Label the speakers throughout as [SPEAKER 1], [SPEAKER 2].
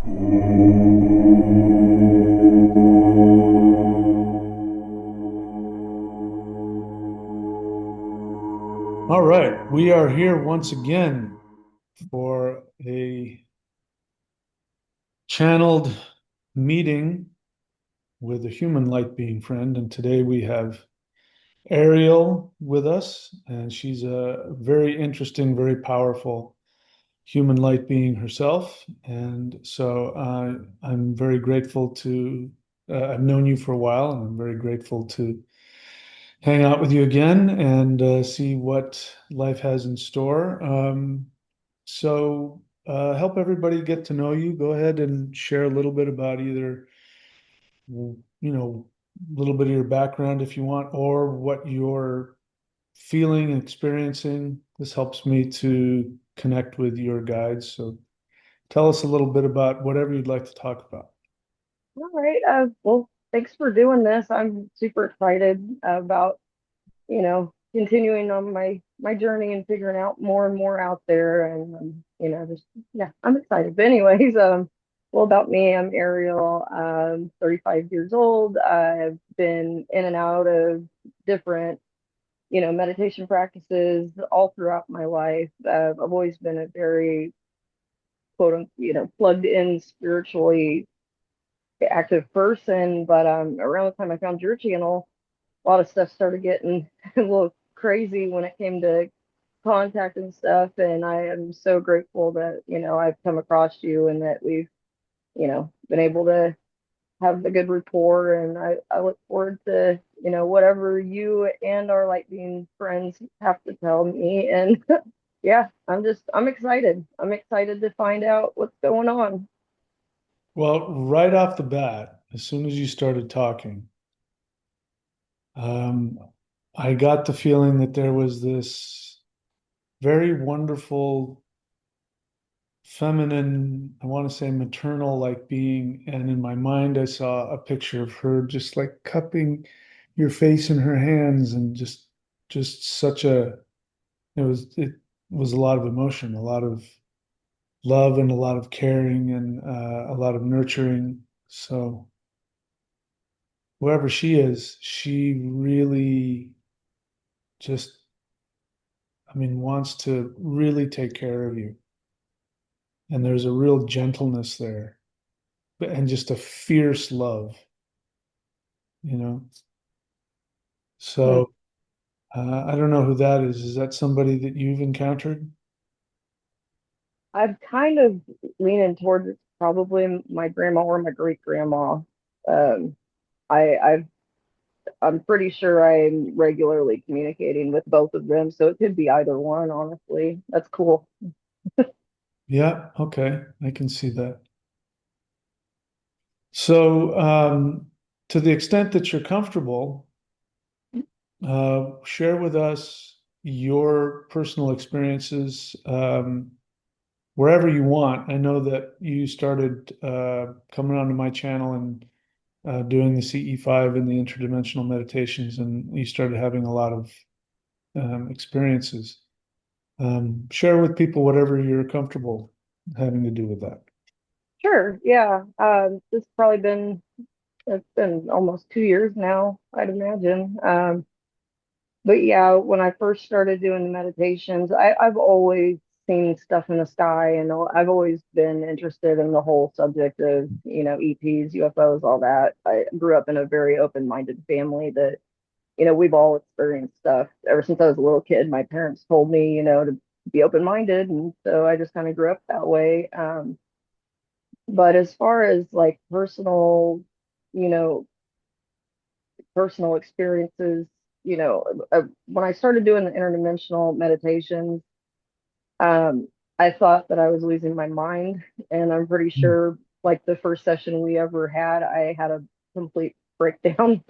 [SPEAKER 1] All right, we are here once again for a channeled meeting with a human light being friend. And today we have Ariel with us, and she's a very interesting, very powerful human light being herself. And so I'm very grateful I've known you for a while, and I'm very grateful to hang out with you again and see what life has in store. Help everybody get to know you. Go ahead and share a little bit about either, a little bit of your background if you want, or what you're feeling and experiencing. This helps me to connect with your guides. So tell us a little bit about whatever you'd like to talk about.
[SPEAKER 2] All right. Well, thanks for doing this. I'm super excited about, continuing on my journey and figuring out more and more out there. And just yeah, I'm excited. But anyways, well, about me, I'm Ariel. 35 years old. I've been in and out of different, meditation practices all throughout my life. I've always been a very plugged in spiritually active person, but around the time I found your channel, a lot of stuff started getting a little crazy when it came to contact and stuff. And I am so grateful that, I've come across you and that we've, been able to have a good rapport. And I look forward to, whatever you and our light being friends have to tell me. And yeah, I'm excited. I'm excited to find out what's going on.
[SPEAKER 1] Well, right off the bat, as soon as you started talking, um, I got the feeling that there was this very wonderful feminine, I want to say maternal like being. And in my mind, I saw a picture of her just like cupping your face in her hands and just it was a lot of emotion, a lot of love and a lot of caring and a lot of nurturing. So whoever she is, she really just, I mean, wants to really take care of you. And there's a real gentleness there and just a fierce love, you know.
[SPEAKER 2] Hmm.
[SPEAKER 1] So I don't know who that is. Is that somebody that you've encountered?
[SPEAKER 2] I'm kind of leaning towards it's probably my grandma or my great grandma. Um, I've I'm pretty sure I'm regularly communicating with both of them, so it could be either one, honestly. That's cool.
[SPEAKER 1] Yeah, okay, I can see that. So, to the extent that you're comfortable, share with us your personal experiences wherever you want. I know that you started coming onto my channel and doing the CE5 and the interdimensional meditations, and you started having a lot of experiences. Share with people whatever you're comfortable having to do with that.
[SPEAKER 2] Sure, yeah. It's probably been it's been almost 2 years now, I'd imagine. But yeah, when I first started doing the meditations, I've always seen stuff in the sky, and I've always been interested in the whole subject of, ETs, UFOs, all that. I grew up in a very open-minded family that, we've all experienced stuff. Ever since I was a little kid, my parents told me, to be open-minded, and so I just kind of grew up that way. But as far as like you know, personal experiences, when I started doing the interdimensional meditations, I thought that I was losing my mind, and I'm pretty sure like the first session we ever had, I had a complete breakdown.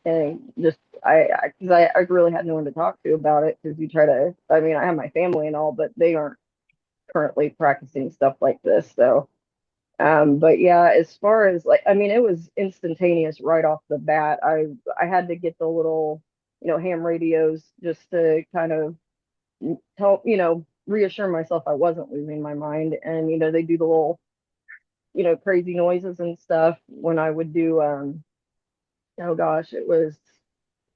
[SPEAKER 2] And just because I really had no one to talk to about it, because you try to, I mean, I have my family and all, but they aren't currently practicing stuff like this. So but yeah, as far as like, I mean, it was instantaneous right off the bat. I had to get the little, ham radios just to kind of help, reassure myself I wasn't losing my mind. And they do the little crazy noises and stuff when I would do, oh gosh, it was,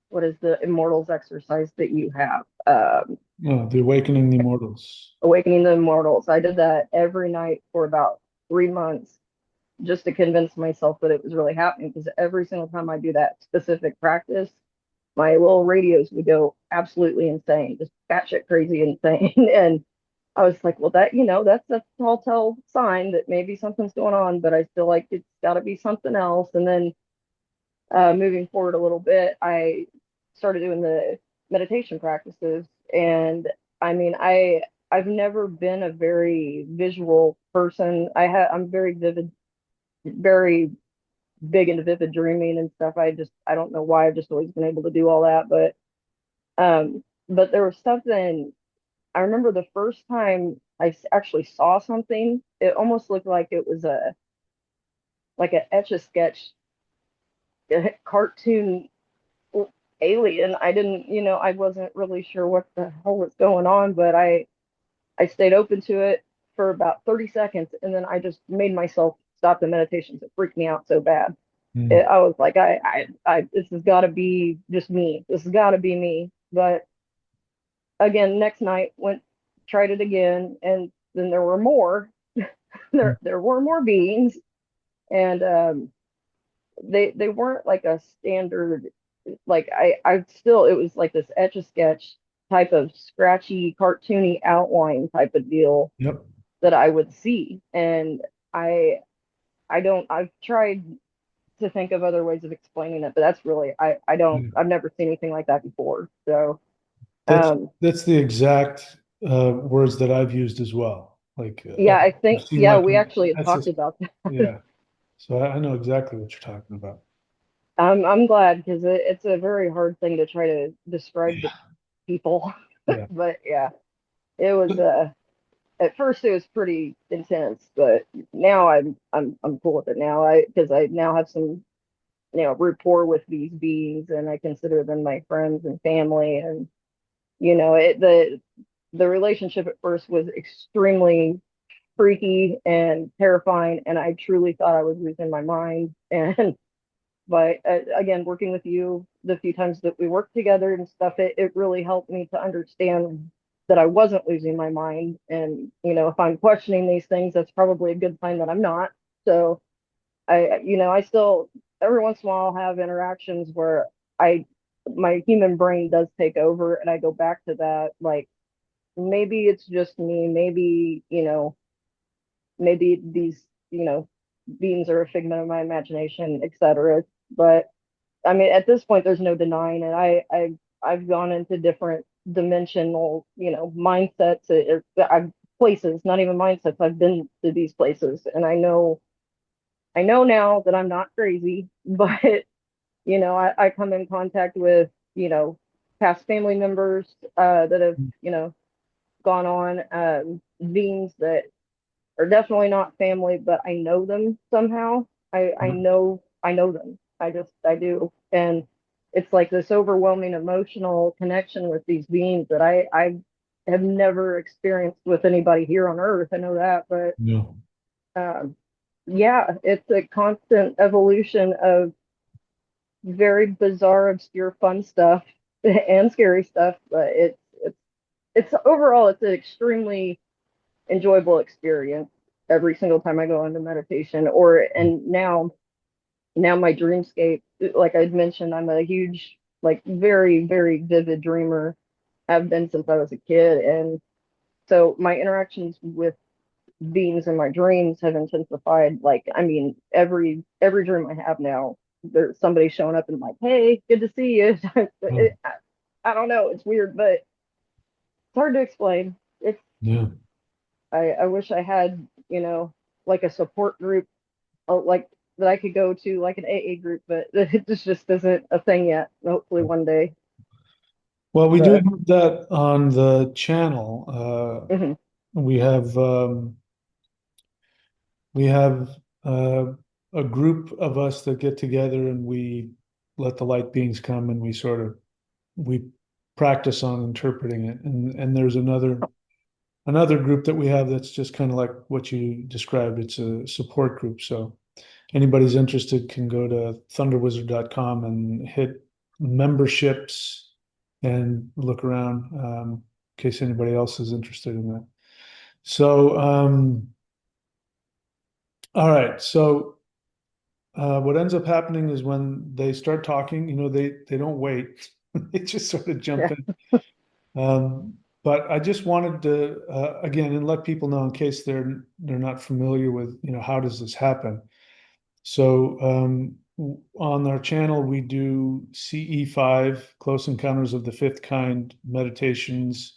[SPEAKER 2] what is the Immortals exercise that you have?
[SPEAKER 1] Oh, the Awakening the Immortals.
[SPEAKER 2] Awakening the Immortals. I did that every night for about 3 months just to convince myself that it was really happening. Because every single time I do that specific practice, my little radios would go absolutely insane, just batshit crazy insane. And I was like, well, that's a telltale sign that maybe something's going on, but I feel like it's got to be something else. And then moving forward a little bit, I started doing the meditation practices, and I mean, I've never been a very visual person. I'm very vivid, very big into vivid dreaming and stuff. I don't know why I've just always been able to do all that, but there was something. I remember the first time actually saw something. It almost looked like it was a like an etch a sketch cartoon alien. I didn't, I wasn't really sure what the hell was going on, but I stayed open to it for about 30 seconds, and then I just made myself stop the meditations. It freaked me out so bad.
[SPEAKER 1] Mm.
[SPEAKER 2] I was like, this has got to be just me. This has got to be me. But again, next night went, tried it again, and then there were more. There were more beings, and they weren't like a standard, like I still, it was like this etch a sketch type of scratchy cartoony outline type of deal
[SPEAKER 1] Yep.
[SPEAKER 2] that I would see. And I I've tried to think of other ways of explaining it, but that's really,
[SPEAKER 1] Yeah.
[SPEAKER 2] I've never seen anything like that before. So
[SPEAKER 1] That's
[SPEAKER 2] um
[SPEAKER 1] that's the exact words that I've used as well. Like
[SPEAKER 2] yeah, I
[SPEAKER 1] I've
[SPEAKER 2] think,
[SPEAKER 1] seen
[SPEAKER 2] yeah,
[SPEAKER 1] like
[SPEAKER 2] we actually had
[SPEAKER 1] that's
[SPEAKER 2] talked
[SPEAKER 1] just
[SPEAKER 2] about that.
[SPEAKER 1] yeah. So I know exactly what you're talking about.
[SPEAKER 2] I'm glad, because it's a very hard thing to try to describe to
[SPEAKER 1] Yeah.
[SPEAKER 2] people.
[SPEAKER 1] Yeah.
[SPEAKER 2] But yeah, it was at first it was pretty intense, but now I'm cool with it now. I Because I now have some, rapport with these beings, and I consider them my friends and family. And the relationship at first was extremely freaky and terrifying, and I truly thought I was losing my mind. And but again, working with you the few times that we worked together and stuff, it really helped me to understand that I wasn't losing my mind. And if I'm questioning these things, that's probably a good sign that I'm not. So I still, every once in a while, have interactions where I my human brain does take over, and I go back to that, like, maybe it's just me, maybe these, beings are a figment of my imagination, etc. But I mean, at this point, there's no denying it. I've gone into different dimensional, mindsets, I've places, not even mindsets. I've been to these places, and I know now that I'm not crazy. But I come in contact with, past family members that have, gone on, beings that are definitely not family, but I know them somehow. I know them. I do. And it's like this overwhelming emotional connection with these beings that I have never experienced with anybody here on Earth. I know that, but
[SPEAKER 1] No.
[SPEAKER 2] um, yeah, it's a constant evolution of very bizarre, obscure, fun stuff and scary stuff. But it's overall, it's an extremely enjoyable experience every single time I go into meditation. And now my dreamscape, like I'd mentioned, I'm a huge, like, very, very vivid dreamer. Have been since I was a kid. And so my interactions with beings in my dreams have intensified. Like, I mean, every dream I have now, there's somebody showing up and like, hey, good to see you.
[SPEAKER 1] Oh,
[SPEAKER 2] I don't know, it's weird, but it's hard to explain. It's
[SPEAKER 1] yeah.
[SPEAKER 2] I wish I had, like a support group, like, that I could go to, like an AA group, but it just isn't a thing yet. Hopefully one day.
[SPEAKER 1] Well, we do
[SPEAKER 2] But
[SPEAKER 1] have that on the channel.
[SPEAKER 2] mhm.
[SPEAKER 1] We have we have uh, a group of us that get together and we let the light beings come and we practice on interpreting it. And there's another another group that we have that's just kind of like what you described. It's a support group. So anybody's interested can go to thunderwizard.com and hit memberships and look around in case anybody else is interested in that. So, all right. So, what ends up happening is when they start talking, they don't wait. They just sort of jump
[SPEAKER 2] Yeah.
[SPEAKER 1] in. But I just wanted to again and let people know in case they're not familiar with, how does this happen. So on our channel we do CE5, Close Encounters of the Fifth Kind meditations.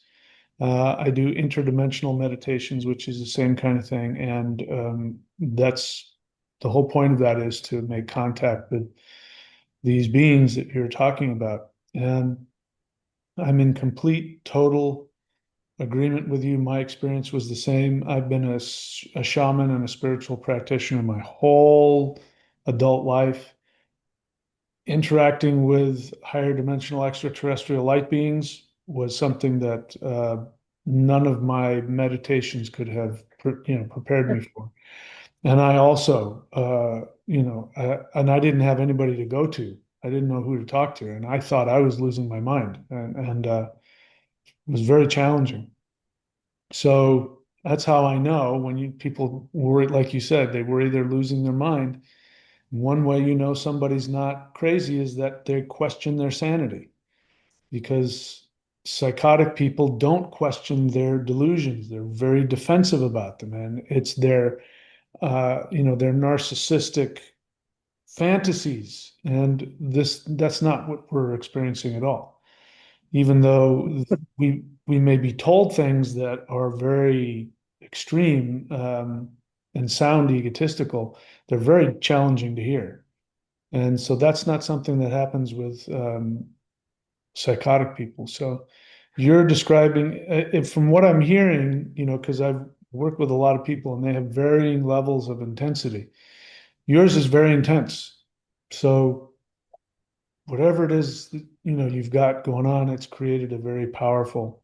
[SPEAKER 1] I do interdimensional meditations, which is the same kind of thing, and that's the whole point of that is to make contact with these beings that you're talking about. And I'm in complete, total agreement with you. My experience was the same. I've been a shaman and a spiritual practitioner my whole adult life. Interacting with higher dimensional extraterrestrial light beings was something that none of my meditations could have, prepared me for. And I also, and I didn't have anybody to go to. I didn't know who to talk to, and I thought I was losing my mind, and it was very challenging. So that's how I know when people worry, like you said, they worry they're losing their mind. One way you know somebody's not crazy is that they question their sanity, because psychotic people don't question their delusions. They're very defensive about them, and it's their narcissistic fantasies. And that's not what we're experiencing at all. Even though we may be told things that are very extreme and sound egotistical, they're very challenging to hear. And so that's not something that happens with psychotic people. So you're describing, from what I'm hearing, because I've worked with a lot of people and they have varying levels of intensity. Yours is very intense. So whatever it is that, you've got going on, it's created a very powerful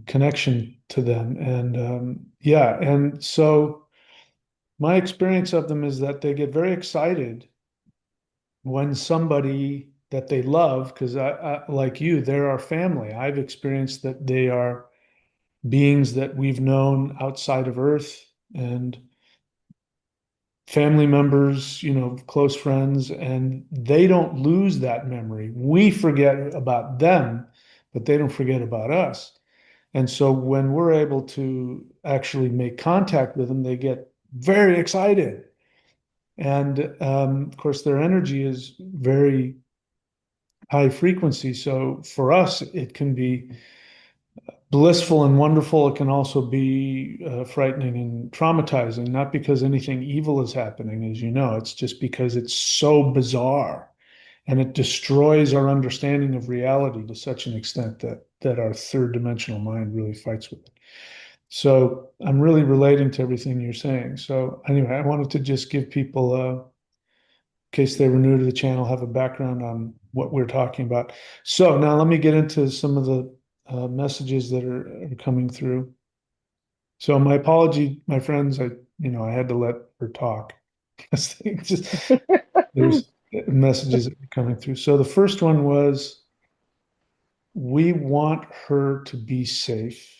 [SPEAKER 1] connection to them. And yeah, and so my experience of them is that they get very excited when somebody that they love, because like you, they're our family. I've experienced that they are beings that we've known outside of Earth and family members, close friends, and they don't lose that memory. We forget about them, but they don't forget about us. And so when we're able to actually make contact with them, they get very excited. And of course, their energy is very high frequency. So for us, it can be blissful and wonderful. It can also be frightening and traumatizing, not because anything evil is happening, as you know, it's just because it's so bizarre and it destroys our understanding of reality to such an extent that our third dimensional mind really fights with it. So I'm really relating to everything you're saying. So anyway, I wanted to just give people case they were new to the channel, have a background on what we're talking about. So now let me get into some of the messages that are coming through. So my apology, my friends, I had to let her talk. Just there's messages that were coming through. So the first one was, we want her to be safe.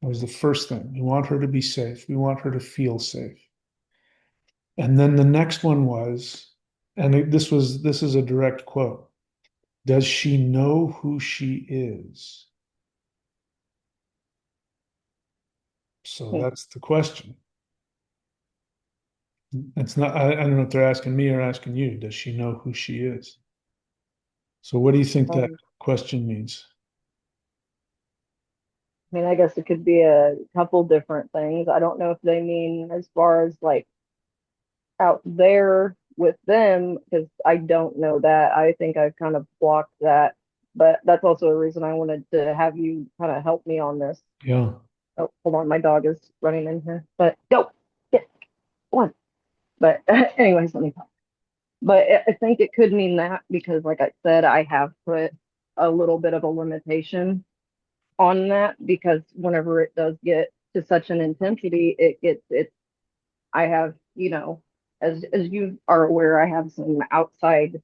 [SPEAKER 1] Was the first thing. We want her to be safe. We want her to feel safe. And then the next one was, and this is a direct quote. Does she know who she is? So that's the question. It's not, I don't know if they're asking me or asking you. Does she know who she is? So what do you think that
[SPEAKER 2] Um,
[SPEAKER 1] question means?
[SPEAKER 2] I mean, I guess it could be a couple different things. I don't know if they mean as far as like out there with them, because I don't know that. I think I've kind of blocked that, but that's also a reason I wanted to have you kind of help me on this.
[SPEAKER 1] Yeah.
[SPEAKER 2] Oh, hold on, my dog is running in here, but go, get one. But anyways, let me talk. But I think it could mean that because, like I said, I have put a little bit of a limitation on that, because whenever it does get to such an intensity, it I have, as you are aware, I have some outside,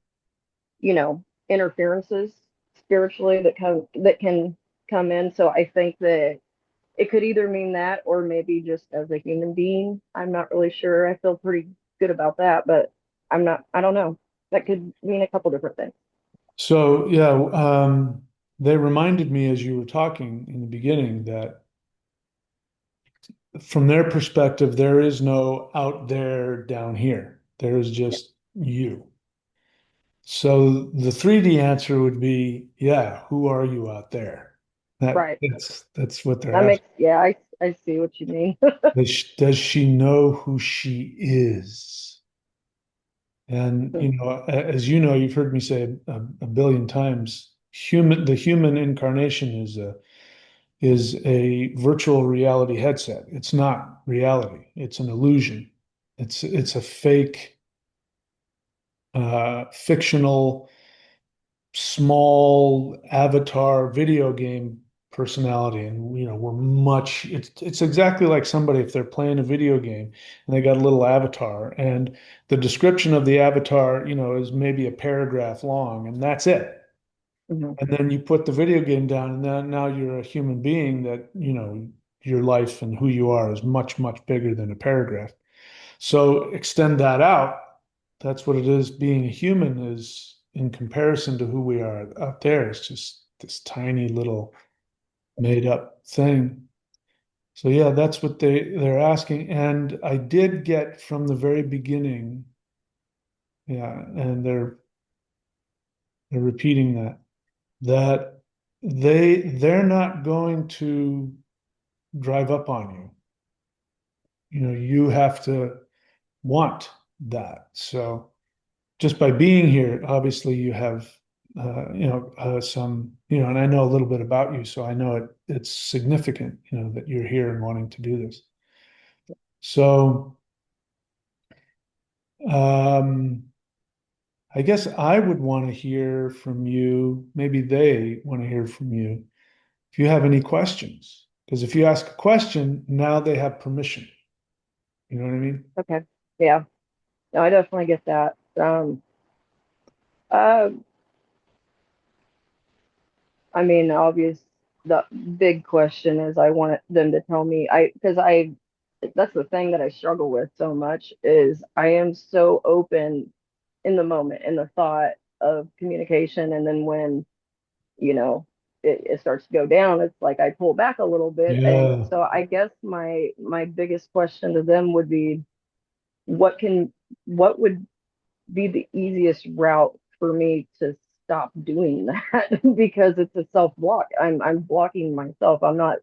[SPEAKER 2] interferences spiritually that can come in. So I think that it could either mean that, or maybe just as a human being. I'm not really sure. I feel pretty good about that, but I don't know. That could mean a couple different things.
[SPEAKER 1] So yeah, they reminded me as you were talking in the beginning that from their perspective, there is no out there down here. There is
[SPEAKER 2] Yeah,
[SPEAKER 1] just you. So the 3D answer would be, yeah, who are you out there?
[SPEAKER 2] right.
[SPEAKER 1] That's what they're
[SPEAKER 2] That makes,
[SPEAKER 1] asking.
[SPEAKER 2] yeah, I see what you mean.
[SPEAKER 1] Does she know who she is? And as you know, you've heard me say a billion times, the human incarnation is a virtual reality headset. It's not reality. It's an illusion. It's a fake, fictional, small avatar video game personality. And it's exactly like somebody if they're playing a video game and they got a little avatar and the description of the avatar, is maybe a paragraph long and that's it.
[SPEAKER 2] Mhm.
[SPEAKER 1] And then you put the video game down, and now you're a human being that, your life and who you are is much, much bigger than a paragraph. So extend that out. That's what it is. Being a human is in comparison to who we are out there. It's just this tiny little made up thing. So yeah, that's what they're asking. And I did get from the very beginning, yeah, and they're repeating that they're not going to drive up on you. You have to want that. So just by being here, obviously you have, some, and I know a little bit about you, so I know it's significant, that you're here and wanting to do this. So, um, I guess I would want to hear from you. Maybe they want to hear from you if you have any questions. Because if you ask a question, now they have permission. You know what I mean?
[SPEAKER 2] Okay. Yeah. No, I definitely get that. Uh, I mean, the big question is I want them to tell me, because that's the thing that I struggle with so much is I am so open in the moment, in the thought of communication. And then when, you know, it starts to go down, it's like I pull back a little bit. And
[SPEAKER 1] Yeah.
[SPEAKER 2] so I guess my biggest question to them would be, what can, what would be the easiest route for me to stop doing that? Because it's a self block. I'm blocking myself. I'm not.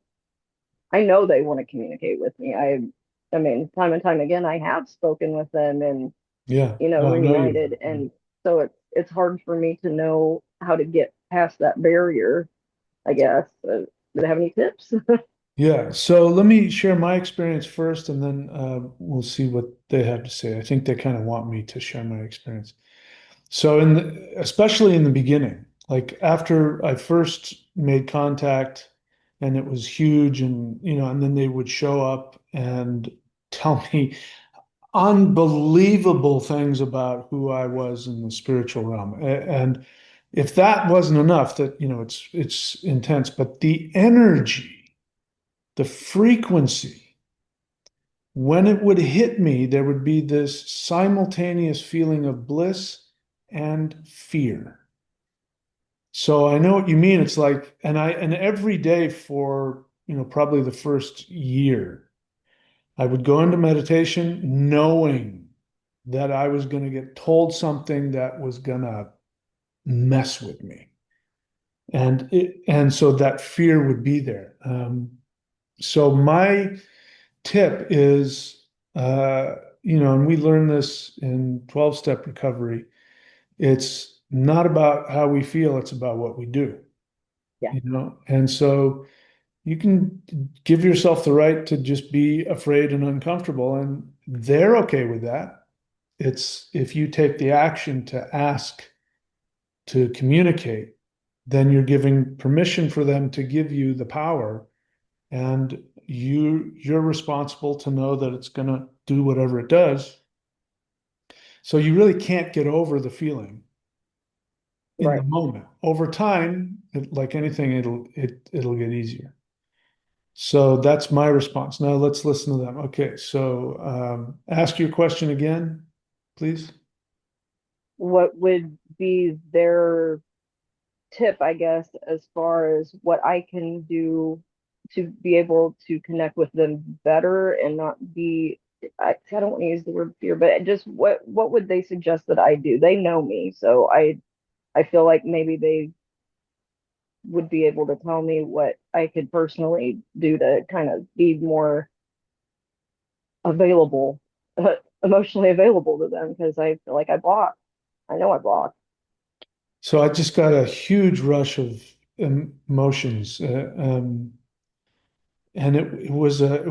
[SPEAKER 2] I know they want to communicate with me. I mean, time and time again, I have spoken with them and
[SPEAKER 1] Yeah. No, I know you.
[SPEAKER 2] reunited, and so it's hard for me to know how to get past that barrier. I guess. Do they have any tips?
[SPEAKER 1] Yeah, so let me share my experience first, and then we'll see what they have to say. I think they kind of want me to share my experience. So, especially in the beginning, like after I first made contact, and it was huge, and then they would show up and tell me unbelievable things about who I was in the spiritual realm. And if that wasn't enough, that it's intense, but the energy, the frequency, when it would hit me, there would be this simultaneous feeling of bliss and fear. So I know what you mean. It's like, and every day for, probably the first year, I would go into meditation knowing that I was going to get told something that was going to mess with me. And so that fear would be there. So my tip is, and we learn this in 12-step recovery. It's not about how we feel, it's about what we
[SPEAKER 2] Yeah.
[SPEAKER 1] And so you can give yourself the right to just be afraid and uncomfortable, and they're okay with that. It's if you take the action to ask to communicate, then you're giving permission for them to give you the power, and you're responsible to know that it's going to do whatever it does. So you really can't get over the feeling in the
[SPEAKER 2] Right.
[SPEAKER 1] moment. Over time, like anything, it'll get easier. So that's my response. Now let's listen to them. Okay, so ask your question again, please.
[SPEAKER 2] What would be their tip, I guess, as far as what I can do to be able to connect with them better and not be, I don't want to use the word fear, but just what would they suggest that I do? They know me, so I feel like maybe they would be able to tell me what I could personally do to kind of be more available, emotionally available to them because I feel like I block. I know I block.
[SPEAKER 1] So I just got a huge rush of emotions, and it was a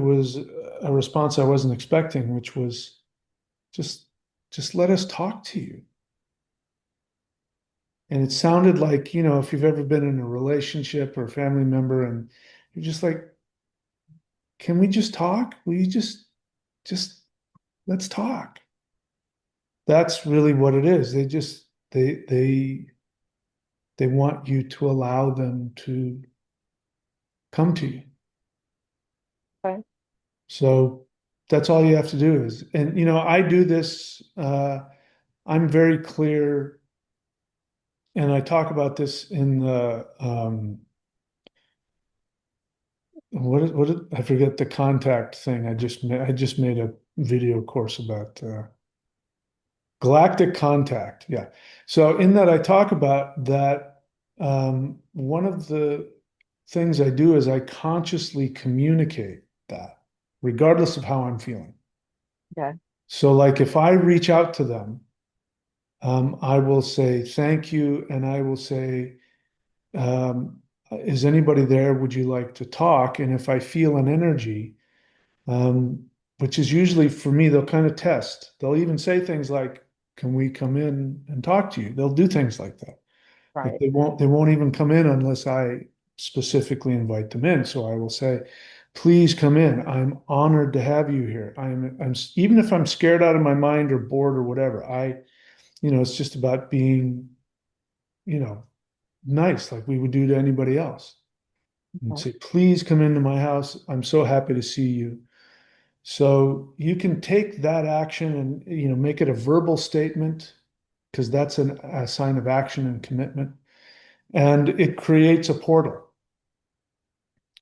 [SPEAKER 1] response I wasn't expecting, which was just just let us talk to you. And it sounded like, if you've ever been in a relationship or a family member and you're just like, can we just talk? Will you just let's talk? That's really what it is. They want you to allow them to come to you.
[SPEAKER 2] Okay.
[SPEAKER 1] So that's all you have to do is, and I do this, I'm very clear, and I talk about this in the, I forget the contact thing. I just made a video course about Galactic Contact. Yeah. So in that I talk about that, one of the things I do is I consciously communicate that, regardless of how I'm feeling.
[SPEAKER 2] Okay.
[SPEAKER 1] So like if I reach out to them, I will say thank you, and I will say, is anybody there? Would you like to talk? And if I feel an energy, um, which is usually for me, they'll kind of test. They'll even say things like, "Can we come in and talk to you?" They'll do things like that. But
[SPEAKER 2] Right.
[SPEAKER 1] they won't even come in unless I specifically invite them in. So I will say, "Please come in. I'm honored to have you here. I'm even if I'm scared out of my mind or bored or whatever. It's just about being, you know, nice like we would do to anybody else." And
[SPEAKER 2] Okay.
[SPEAKER 1] say, "Please come into my house. I'm so happy to see you." So you can take that action and make it a verbal statement, because that's a sign of action and commitment, and it creates a portal.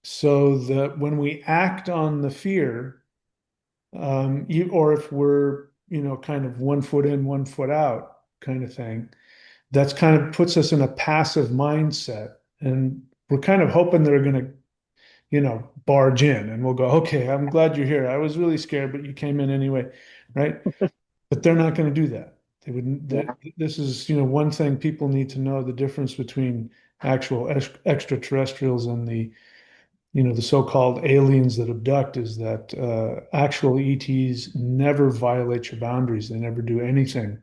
[SPEAKER 1] So that when we act on the fear, or if we're kind of 1 foot in, 1 foot out kind of thing, that's kind of puts us in a passive mindset, and we're kind of hoping they're going to barge in, and we'll go, "Okay, I'm glad you're here. I was really scared, but you came in anyway," right? But they're not going to do that. They wouldn't.
[SPEAKER 2] Yeah.
[SPEAKER 1] This is, one thing people need to know: the difference between actual extraterrestrials and the so-called aliens that abduct is that actual ETs never violate your boundaries. They never do anything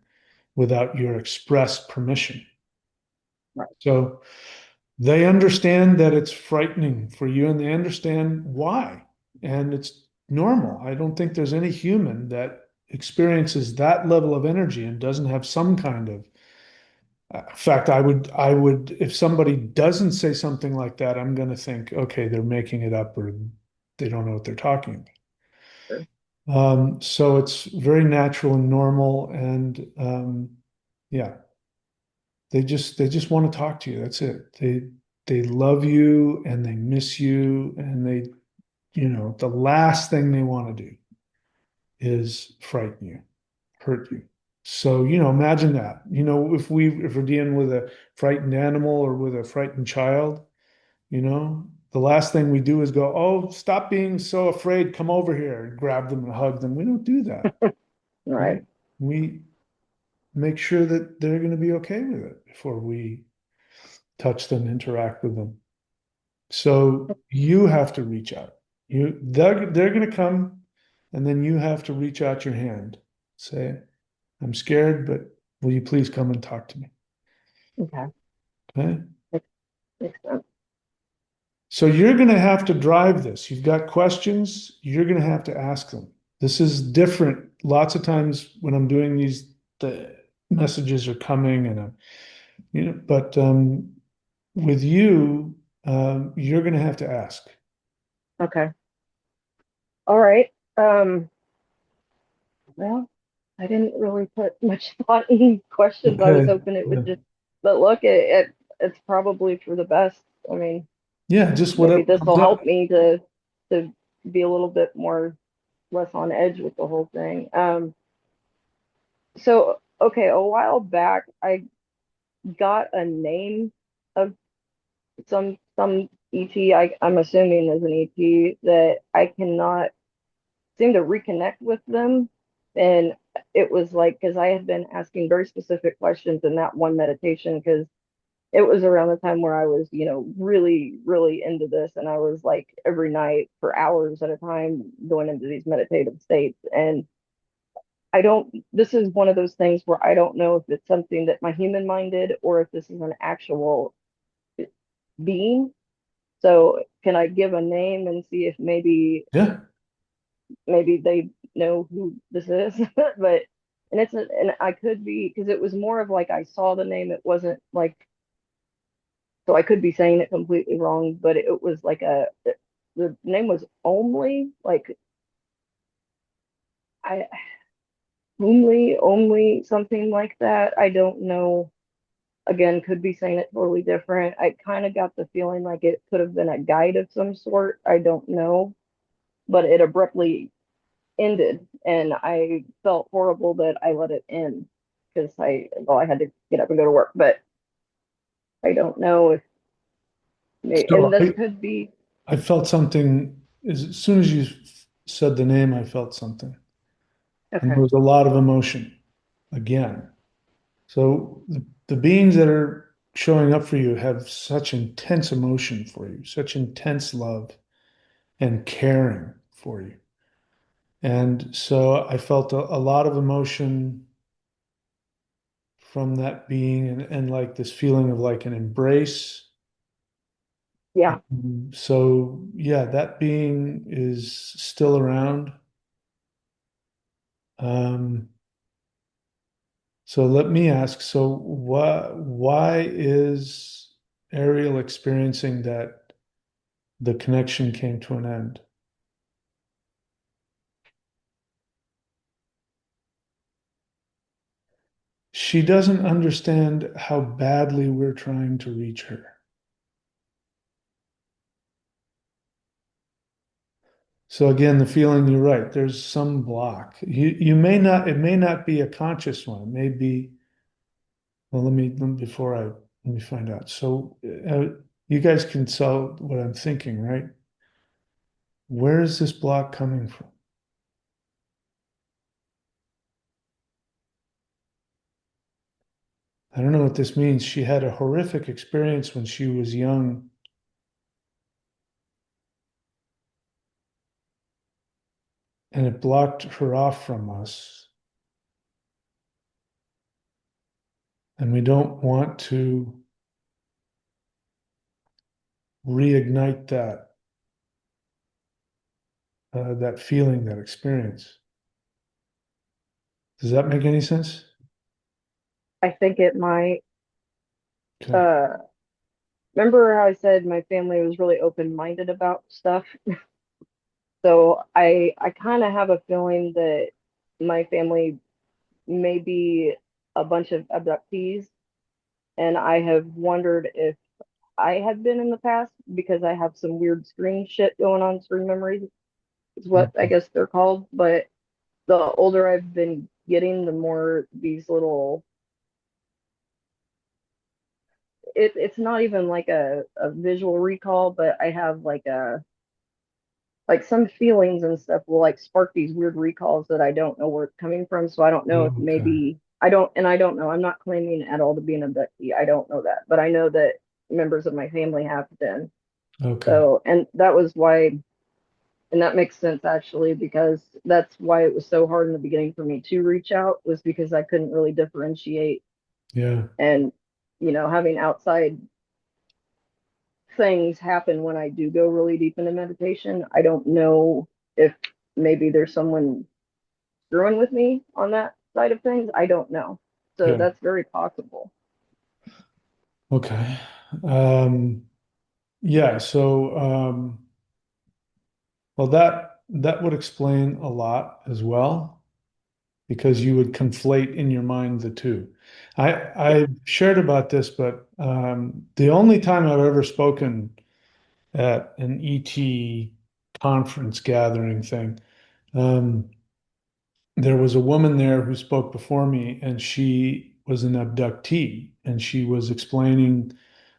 [SPEAKER 1] without your express permission.
[SPEAKER 2] Right.
[SPEAKER 1] So they understand that it's frightening for you, and they understand why. And it's normal. I don't think there's any human that experiences that level of energy and doesn't have some kind of. In fact, I would, if somebody doesn't say something like that, I'm going to think, okay, they're making it up, or they don't know what they're talking
[SPEAKER 2] Sure.
[SPEAKER 1] about. So it's very natural and normal, and yeah, they just want to talk to you. That's it. They love you and they miss you, and the last thing they want to do is frighten you, hurt you. So, imagine that. If we're dealing with a frightened animal or with a frightened child, the last thing we do is go, "Oh, stop being so afraid. Come over here," and grab them and hug them. We don't do that,
[SPEAKER 2] Right.
[SPEAKER 1] right? We make sure that they're going to be okay with it before we touch them, interact with them. So you have to reach out. They're going to come, and then you have to reach out your hand. Say, "I'm scared, but will you please come and talk to me?"
[SPEAKER 2] Okay.
[SPEAKER 1] Okay?
[SPEAKER 2] Makes sense.
[SPEAKER 1] So you're going to have to drive this. You've got questions, you're going to have to ask them. This is different. Lots of times when I'm doing these, the messages are coming and but with you, you're going to have to ask.
[SPEAKER 2] Okay. All right. Well, I didn't really put much thought in questions. I was
[SPEAKER 1] Okay.
[SPEAKER 2] hoping it would
[SPEAKER 1] Yeah.
[SPEAKER 2] just, but look, it's probably for the best. I mean,
[SPEAKER 1] Yeah, just
[SPEAKER 2] maybe
[SPEAKER 1] whatever
[SPEAKER 2] this
[SPEAKER 1] comes
[SPEAKER 2] will
[SPEAKER 1] up.
[SPEAKER 2] help me to be a little bit more less on edge with the whole thing. So okay, a while back I got a name of some ET. I'm assuming is an ET that I cannot seem to reconnect with them. And it was like, because I had been asking very specific questions in that one meditation, because it was around the time where I was, really, really into this. And I was like every night for hours at a time going into these meditative states. And this is one of those things where I don't know if it's something that my human mind did or if this is an actual being. So can I give a name and see if
[SPEAKER 1] Yeah.
[SPEAKER 2] maybe they know who this is? But and I could be, because it was more of like I saw the name. It wasn't like, so I could be saying it completely wrong, but it was like the name was only like I only something like that. I don't know. Again, could be saying it totally different. I kind of got the feeling like it could have been a guide of some sort. I don't know, but it abruptly ended, and I felt horrible that I let it in because I had to get up and go to work. But I don't know if
[SPEAKER 1] So
[SPEAKER 2] and this could be
[SPEAKER 1] I felt something as soon as you said the name, I felt something. And there
[SPEAKER 2] okay.
[SPEAKER 1] was a lot of emotion again. So the beings that are showing up for you have such intense emotion for you, such intense love and caring for you. And so I felt a lot of emotion from that being and like this feeling of like an embrace.
[SPEAKER 2] Yeah,
[SPEAKER 1] So yeah, that being is still around. Um, so let me ask, so why is Ariel experiencing that the connection came to an end? She doesn't understand how badly we're trying to reach her. So again, the feeling, you're right, there's some block. You may not, it may not be a conscious one. It may be, well, before let me find out. So you guys can tell what I'm thinking, right? Where is this block coming from? I don't know what this means. She had a horrific experience when she was young, and it blocked her off from us. And we don't want to reignite that feeling, that experience. Does that make any sense?
[SPEAKER 2] I think it might.
[SPEAKER 1] Okay.
[SPEAKER 2] uh Remember how I said my family was really open-minded about stuff? So I kind of have a feeling that my family may be a bunch of abductees, and I have wondered if I had been in the past, because I have some weird screen shit going on. Screen memories is what I guess they're called. But the older I've been getting, the more these little, it's not even like a visual recall, but I have like some feelings and stuff will like spark these weird recalls that I don't know where it's coming from. So I don't know if
[SPEAKER 1] Okay.
[SPEAKER 2] maybe I don't know. I'm not claiming at all to be an abductee. I don't know that, but I know that members of my family have been.
[SPEAKER 1] Okay.
[SPEAKER 2] So, and that was why, and that makes sense actually, because that's why it was so hard in the beginning for me to reach out, was because I couldn't really differentiate.
[SPEAKER 1] Yeah.
[SPEAKER 2] And, having outside things happen when I do go really deep into meditation. I don't know if maybe there's someone screwing with me on that side of things. I don't know. So
[SPEAKER 1] Yeah.
[SPEAKER 2] that's very possible.
[SPEAKER 1] Okay. Um, yeah. So, well, that would explain a lot as well, because you would conflate in your mind the two.
[SPEAKER 2] Yeah,
[SPEAKER 1] I shared about this, but the only time I've ever spoken at an ET conference gathering thing, um, there was a woman there who spoke before me, and she was an abductee, and she was explaining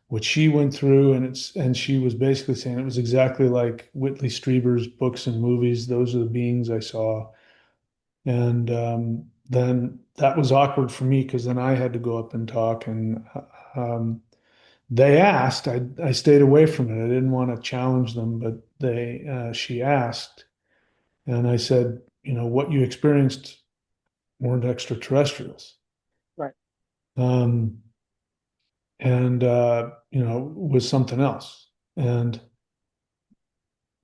[SPEAKER 1] what she went through, and she was basically saying it was exactly like Whitley Strieber's books and movies. Those are the beings I saw. And then that was awkward for me because then I had to go up and talk. And they asked. I stayed away from it. I didn't want to challenge them, but she asked, and I said, what you experienced weren't extraterrestrials,
[SPEAKER 2] right,
[SPEAKER 1] um, and was something else. And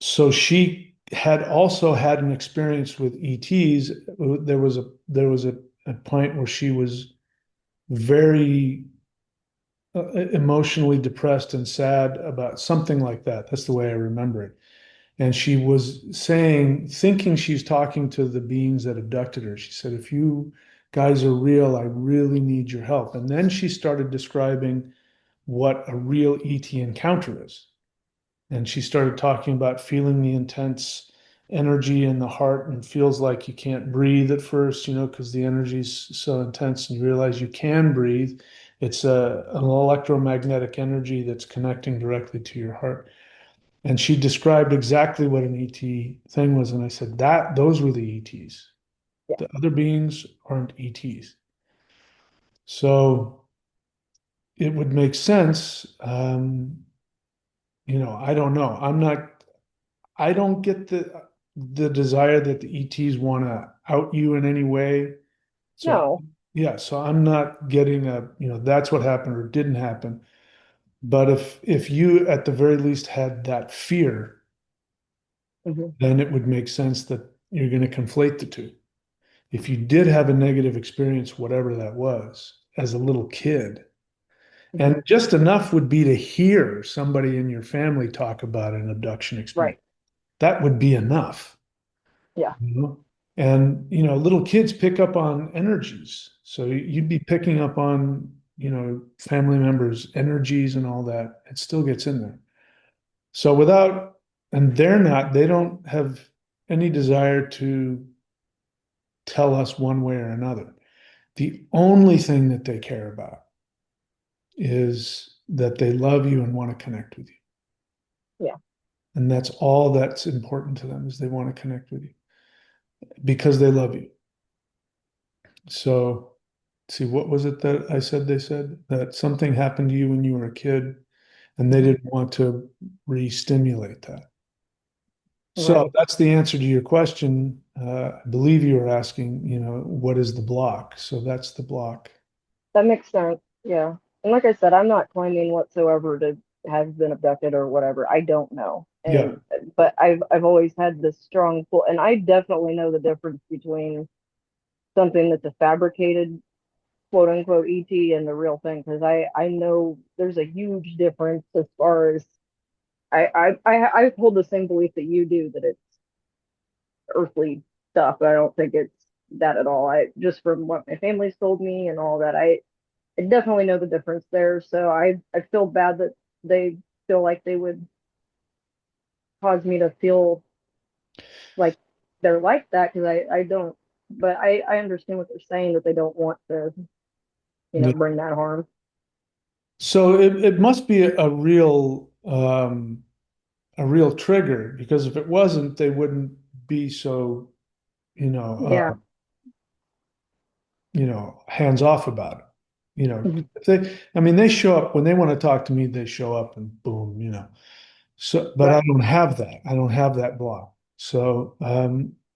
[SPEAKER 1] so she had also had an experience with ETs. There was a point where she was very emotionally depressed and sad about something like that. That's the way I remember it. And she was saying, thinking she's talking to the beings that abducted her. She said, if you guys are real, I really need your help. And then she started describing what a real ET encounter is. And she started talking about feeling the intense energy in the heart and feels like you can't breathe at first, because the energy is so intense and you realize you can breathe. It's an electromagnetic energy that's connecting directly to your heart. And she described exactly what an ET thing was. And I said, those were the ETs.
[SPEAKER 2] yeah,
[SPEAKER 1] The other beings aren't ETs. So it would make sense. I don't know. I don't get the desire that the ETs want to out you in any way. So
[SPEAKER 2] no,
[SPEAKER 1] yeah, so I'm not getting that's what happened or didn't happen. But if you at the very least had that fear,
[SPEAKER 2] hmm,
[SPEAKER 1] then it would make sense that you're going to conflate the two. If you did have a negative experience, whatever that was, as a little kid,
[SPEAKER 2] hmm,
[SPEAKER 1] and just enough would be to hear somebody in your family talk about an abduction experience,
[SPEAKER 2] right,
[SPEAKER 1] that would be enough.
[SPEAKER 2] yeah,
[SPEAKER 1] You know? And little kids pick up on energies. So you'd be picking up on, family members' energies and all that. It still gets in there. So and they don't have any desire to tell us one way or another. The only thing that they care about is that they love you and want to connect with you.
[SPEAKER 2] yeah.
[SPEAKER 1] And that's all that's important to them, is they want to connect with you because they love you. So, see, what was it that I said? They said that something happened to you when you were a kid and they
[SPEAKER 2] Hmm,
[SPEAKER 1] didn't want to re-stimulate that. So
[SPEAKER 2] right.
[SPEAKER 1] that's the answer to your question. I believe you were asking, what is the block? So that's the block.
[SPEAKER 2] That makes sense. Yeah. And like I said, I'm not claiming whatsoever to have been abducted or whatever. I don't know.
[SPEAKER 1] Yeah.
[SPEAKER 2] And but I've always had this strong pull, and I definitely know the difference between something that's a fabricated quote unquote ET and the real thing, because I know there's a huge difference as far as I hold the same belief that you do, that it's earthly stuff. I don't think it's that at all. I just from what my family's told me and all that, I definitely know the difference there. So I feel bad that they feel like they would cause me to feel like they're like that, because I don't. But I understand what they're saying, that they don't want to
[SPEAKER 1] Yeah.
[SPEAKER 2] bring that harm.
[SPEAKER 1] So it must be a real trigger, because if it wasn't, they wouldn't be so, you know,
[SPEAKER 2] Yeah.
[SPEAKER 1] hands off about it.
[SPEAKER 2] Mhm.
[SPEAKER 1] If I mean, they show up when they want to talk to me, they show up and boom. So, but I
[SPEAKER 2] Right.
[SPEAKER 1] don't have that. I don't have that block. So,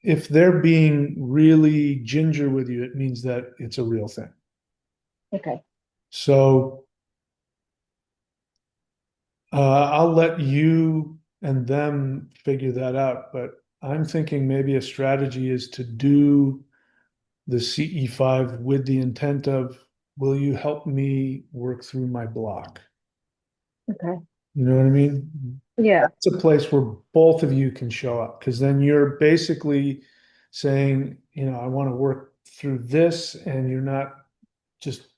[SPEAKER 1] if they're being really ginger with you, it means that it's a real thing.
[SPEAKER 2] Okay.
[SPEAKER 1] So, I'll let you and them figure that out, but I'm thinking maybe a strategy is to do the CE5 with the intent of, will you help me work through my block?
[SPEAKER 2] Okay.
[SPEAKER 1] You know what I mean?
[SPEAKER 2] Yeah.
[SPEAKER 1] It's a place where both of you can show up because then you're basically saying, I want to work through this, and you're not just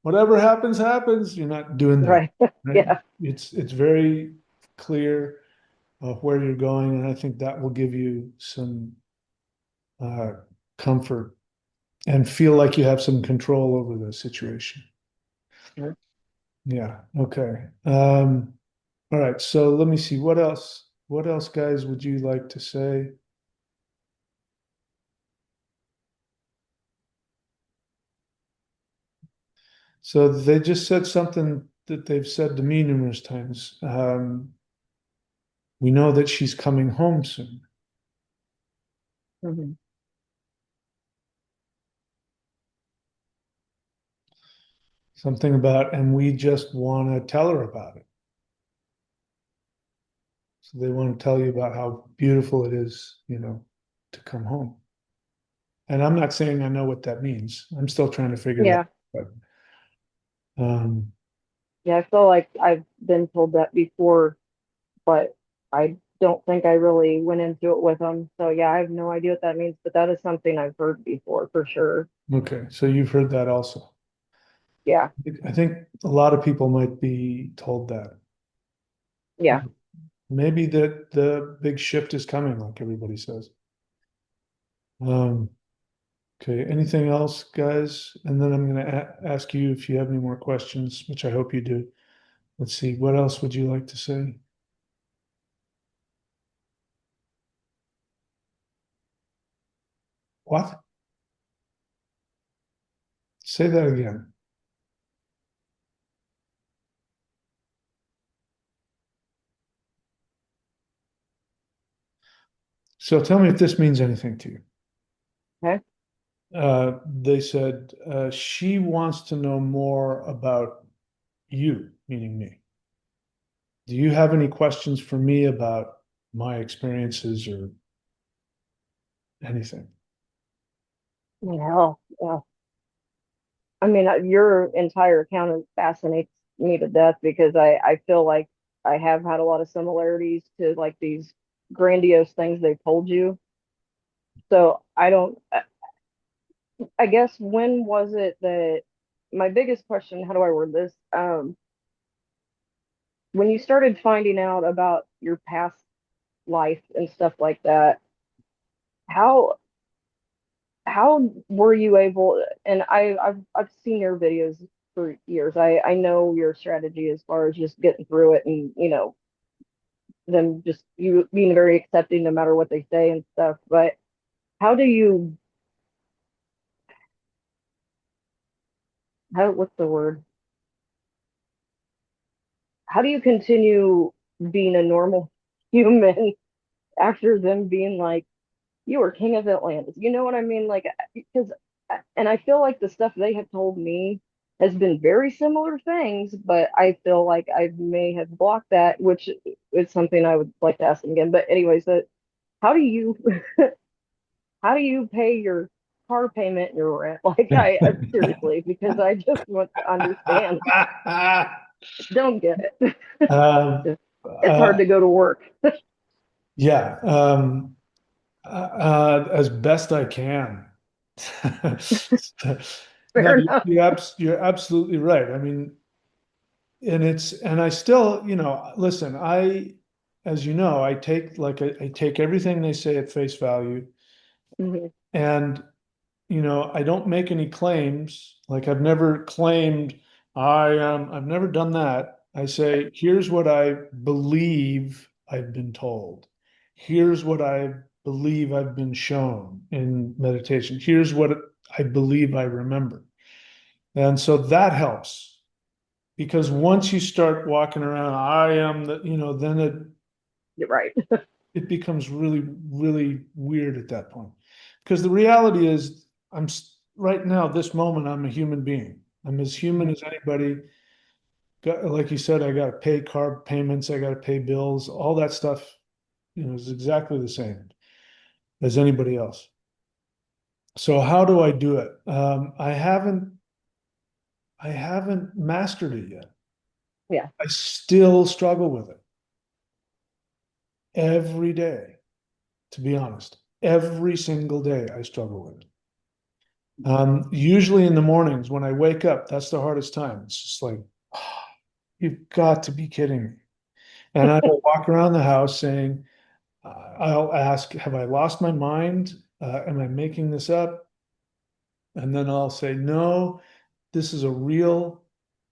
[SPEAKER 1] whatever happens, happens. You're not doing that,
[SPEAKER 2] Right.
[SPEAKER 1] right?
[SPEAKER 2] Yeah.
[SPEAKER 1] It's very clear where you're going, and I think that will give you some uh, comfort and feel like you have some control over the situation.
[SPEAKER 2] Sure.
[SPEAKER 1] Yeah. Okay. All right. So let me see. What else? What else, guys, would you like to say? So they just said something that they've said to me numerous times. We know that she's coming home soon.
[SPEAKER 2] Hmm.
[SPEAKER 1] Something about, and we just want to tell her about it. So they want to tell you about how beautiful it is, to come home. And I'm not saying I know what that means. I'm still trying to figure that
[SPEAKER 2] Yeah.
[SPEAKER 1] out. Um,
[SPEAKER 2] Yeah. I feel like I've been told that before, but I don't think I really went into it with them. So yeah, I have no idea what that means, but that is something I've heard before for sure.
[SPEAKER 1] okay, so you've heard that also.
[SPEAKER 2] Yeah.
[SPEAKER 1] I think a lot of people might be told that.
[SPEAKER 2] Yeah.
[SPEAKER 1] Maybe that the big shift is coming, like everybody says. Um, okay, anything else, guys? And then I'm going to ask you if you have any more questions, which I hope you do. Let's see, what else would you like to say? What? Say that again. So tell me if this means anything to you.
[SPEAKER 2] Okay.
[SPEAKER 1] They said she wants to know more about you, meaning me. Do you have any questions for me about my experiences or anything?
[SPEAKER 2] Yeah. Yeah. I mean, your entire account fascinates me to death because I feel like I have had a lot of similarities to like these grandiose things they've told you. So I don't, I guess when was it that my biggest question, how do I word this? When you started finding out about your past life and stuff like that, how how were you able, and I've seen your videos for years. I know your strategy as far as just getting through it and them just you being very accepting no matter what they say and stuff. But how do you how what's the word? How do you continue being a normal human after them being like, you were king of Atlantis? You know what I mean? Like, because, and I feel like the stuff they have told me has been very similar things, but I feel like I may have blocked that, which is something I would like to ask them again. But anyways, how do you how do you pay your car payment and your rent? Like, seriously, because I just want to understand. Don't get it.
[SPEAKER 1] Um,
[SPEAKER 2] It's hard
[SPEAKER 1] uh,
[SPEAKER 2] to go to work.
[SPEAKER 1] yeah, as best I can. No,
[SPEAKER 2] Fair enough.
[SPEAKER 1] you're absolutely right. I mean, and I still, listen, as you know, I take everything they say at face value,
[SPEAKER 2] Mhm.
[SPEAKER 1] and I don't make any claims. Like I've never claimed I've never done that. I say, here's what I believe I've been told. Here's what I believe I've been shown in meditation. Here's what I believe I remember. And so that helps because once you start walking around, I am the, then
[SPEAKER 2] You're right.
[SPEAKER 1] it becomes really, really weird at that point. Because the reality is, right now, this moment, I'm a human being. I'm as human as anybody. like you said, I got to pay car payments, I got to pay bills, all that stuff, is exactly the same as anybody else. So how do I do it? I haven't mastered it yet.
[SPEAKER 2] Yeah.
[SPEAKER 1] I still struggle with it every day, to be honest. Every single day I struggle with it. Usually in the mornings when I wake up, that's the hardest time. It's just like, oh, you've got to be kidding me. And I will walk around the house saying, I'll ask, have I lost my mind? Am I making this up? And then I'll say, no, this is a real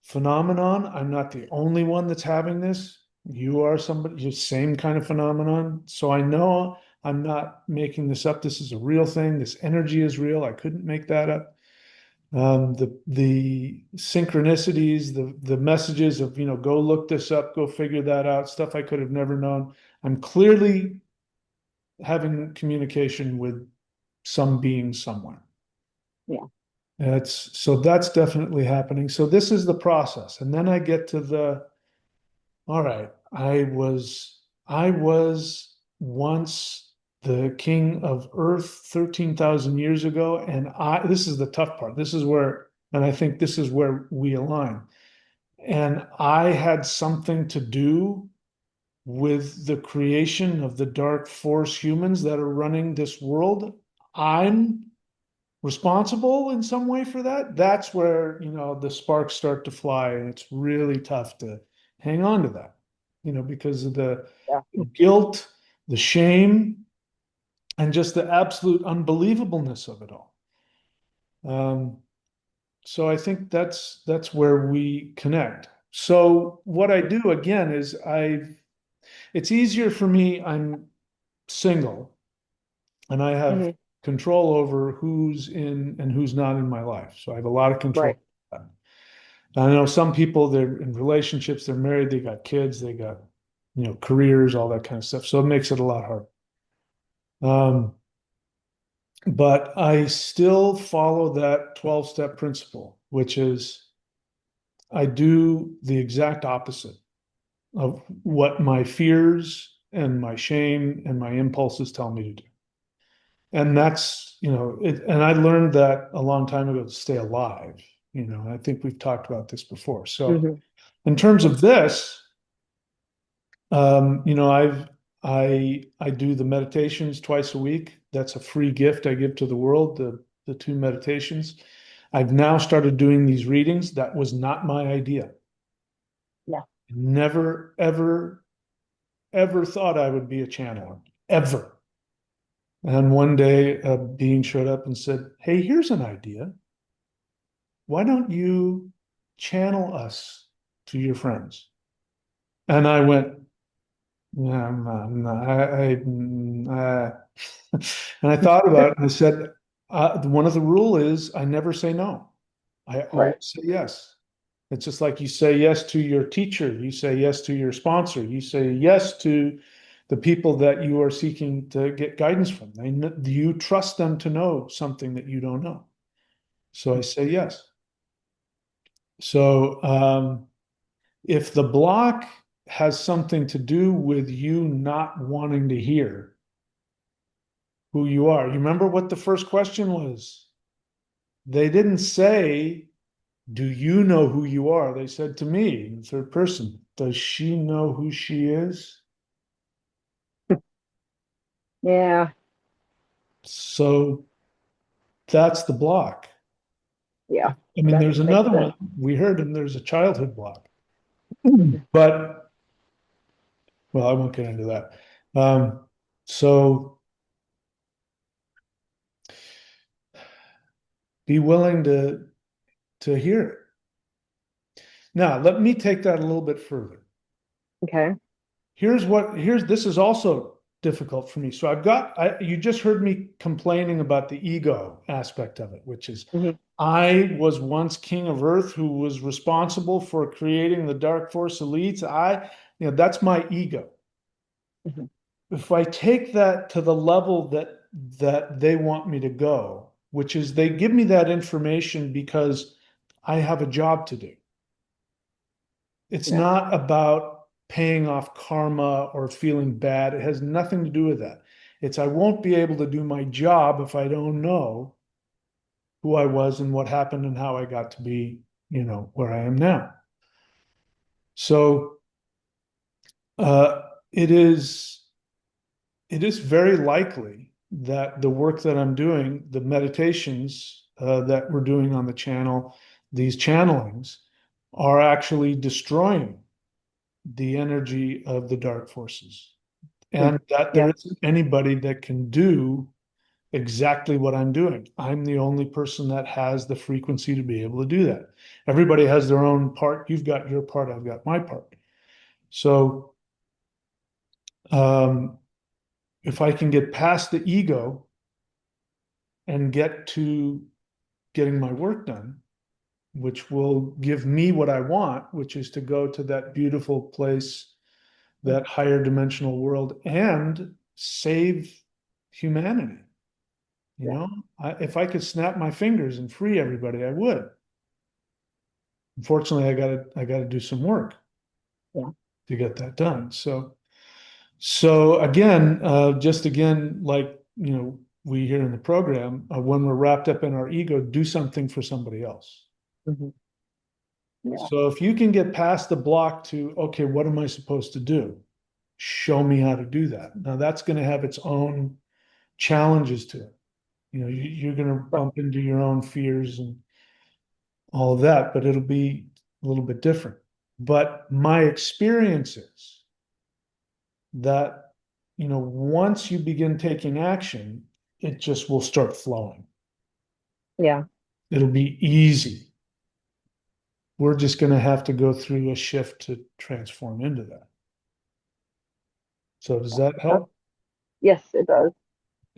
[SPEAKER 1] phenomenon. I'm not the only one that's having this. You are somebody, the same kind of phenomenon. So I know I'm not making this up. This is a real thing. This energy is real. I couldn't make that up. The synchronicities, the messages of, go look this up, go figure that out, stuff I could have never known. I'm clearly having communication with some being somewhere.
[SPEAKER 2] Yeah.
[SPEAKER 1] That's definitely happening. So this is the process. And then I get to all right, I was once the king of Earth 13,000 years ago. And this is the tough part. And I think this is where we align. And I had something to do with the creation of the dark force humans that are running this world. I'm responsible in some way for that. That's where, the sparks start to fly, and it's really tough to hang on to that, because of the
[SPEAKER 2] Yeah.
[SPEAKER 1] guilt, the shame, and just the absolute unbelievableness of it all. Um, so I think that's where we connect. So what I do again is it's easier for me. I'm single and I have
[SPEAKER 2] Hmm.
[SPEAKER 1] control over who's in and who's not in my life. So I have a lot of control.
[SPEAKER 2] Right.
[SPEAKER 1] I know some people, they're in relationships, they're married, they got kids, they got, careers, all that kind of stuff. So it makes it a lot harder. Um, but I still follow that 12-step principle, which is I do the exact opposite of what my fears and my shame and my impulses tell me to do. And that's, and I learned that a long time ago to stay alive. I think we've talked about this before. So
[SPEAKER 2] Hmm.
[SPEAKER 1] in terms of this, I do the meditations twice a week. That's a free gift I give to the world, the two meditations. I've now started doing these readings. That was not my idea.
[SPEAKER 2] Yeah.
[SPEAKER 1] Never, ever, ever thought I would be a channeler, ever. And one day a being showed up and said, hey, here's an idea. Why don't you channel us to your friends? And I went, yeah, and I thought about it and I said, one of the rule is I never say no. I always
[SPEAKER 2] Right.
[SPEAKER 1] say yes. It's just like you say yes to your teacher, you say yes to your sponsor, you say yes to the people that you are seeking to get guidance from. You trust them to know something that you don't know. So I say yes. So if the block has something to do with you not wanting to hear who you are, you remember what the first question was? They didn't say, do you know who you are? They said to me in third person, does she know who she is?
[SPEAKER 2] Yeah.
[SPEAKER 1] So that's the block.
[SPEAKER 2] Yeah.
[SPEAKER 1] I mean,
[SPEAKER 2] That
[SPEAKER 1] there's
[SPEAKER 2] makes
[SPEAKER 1] another
[SPEAKER 2] sense.
[SPEAKER 1] one we heard, and there's a childhood block.
[SPEAKER 2] Mhm.
[SPEAKER 1] But, well, I won't get into that. So be willing to hear it. Now, let me take that a little bit further.
[SPEAKER 2] Okay.
[SPEAKER 1] This is also difficult for me. So you just heard me complaining about the ego aspect of it, which is
[SPEAKER 2] Hmm.
[SPEAKER 1] I was once king of Earth who was responsible for creating the dark force elites. That's my ego.
[SPEAKER 2] Hmm.
[SPEAKER 1] If I take that to the level that they want me to go, which is they give me that information because I have a job to do. It's
[SPEAKER 2] Yeah.
[SPEAKER 1] not about paying off karma or feeling bad. It has nothing to do with that. It's I won't be able to do my job if I don't know who I was and what happened and how I got to be, where I am now. So uh, it is it is very likely that the work that I'm doing, the meditations that we're doing on the channel, these channelings, are actually destroying the energy of the dark forces,
[SPEAKER 2] Hmm.
[SPEAKER 1] and that there
[SPEAKER 2] Yeah.
[SPEAKER 1] isn't anybody that can do exactly what I'm doing. I'm the only person that has the frequency to be able to do that. Everybody has their own part. You've got your part, I've got my part. So um, if I can get past the ego and get to getting my work done, which will give me what I want, which is to go to that beautiful place, that higher dimensional world, and save humanity. You
[SPEAKER 2] Yeah.
[SPEAKER 1] know, if I could snap my fingers and free everybody, I would. Unfortunately, I gotta do some work
[SPEAKER 2] Yeah.
[SPEAKER 1] to get that done. So again, just again, like we hear in the program, when we're wrapped up in our ego, do something for somebody else.
[SPEAKER 2] Hmm. Yeah.
[SPEAKER 1] So if you can get past the block to, okay, what am I supposed to do? Show me how to do that. Now that's going to have its own challenges to it. You're going to
[SPEAKER 2] Right.
[SPEAKER 1] bump into your own fears and all of that, but it'll be a little bit different. But my experience is that, once you begin taking action, it just will start flowing.
[SPEAKER 2] Yeah.
[SPEAKER 1] It'll be easy. We're just going to have to go through a shift to transform into that. So does that
[SPEAKER 2] Uh,
[SPEAKER 1] help?
[SPEAKER 2] yes, it does.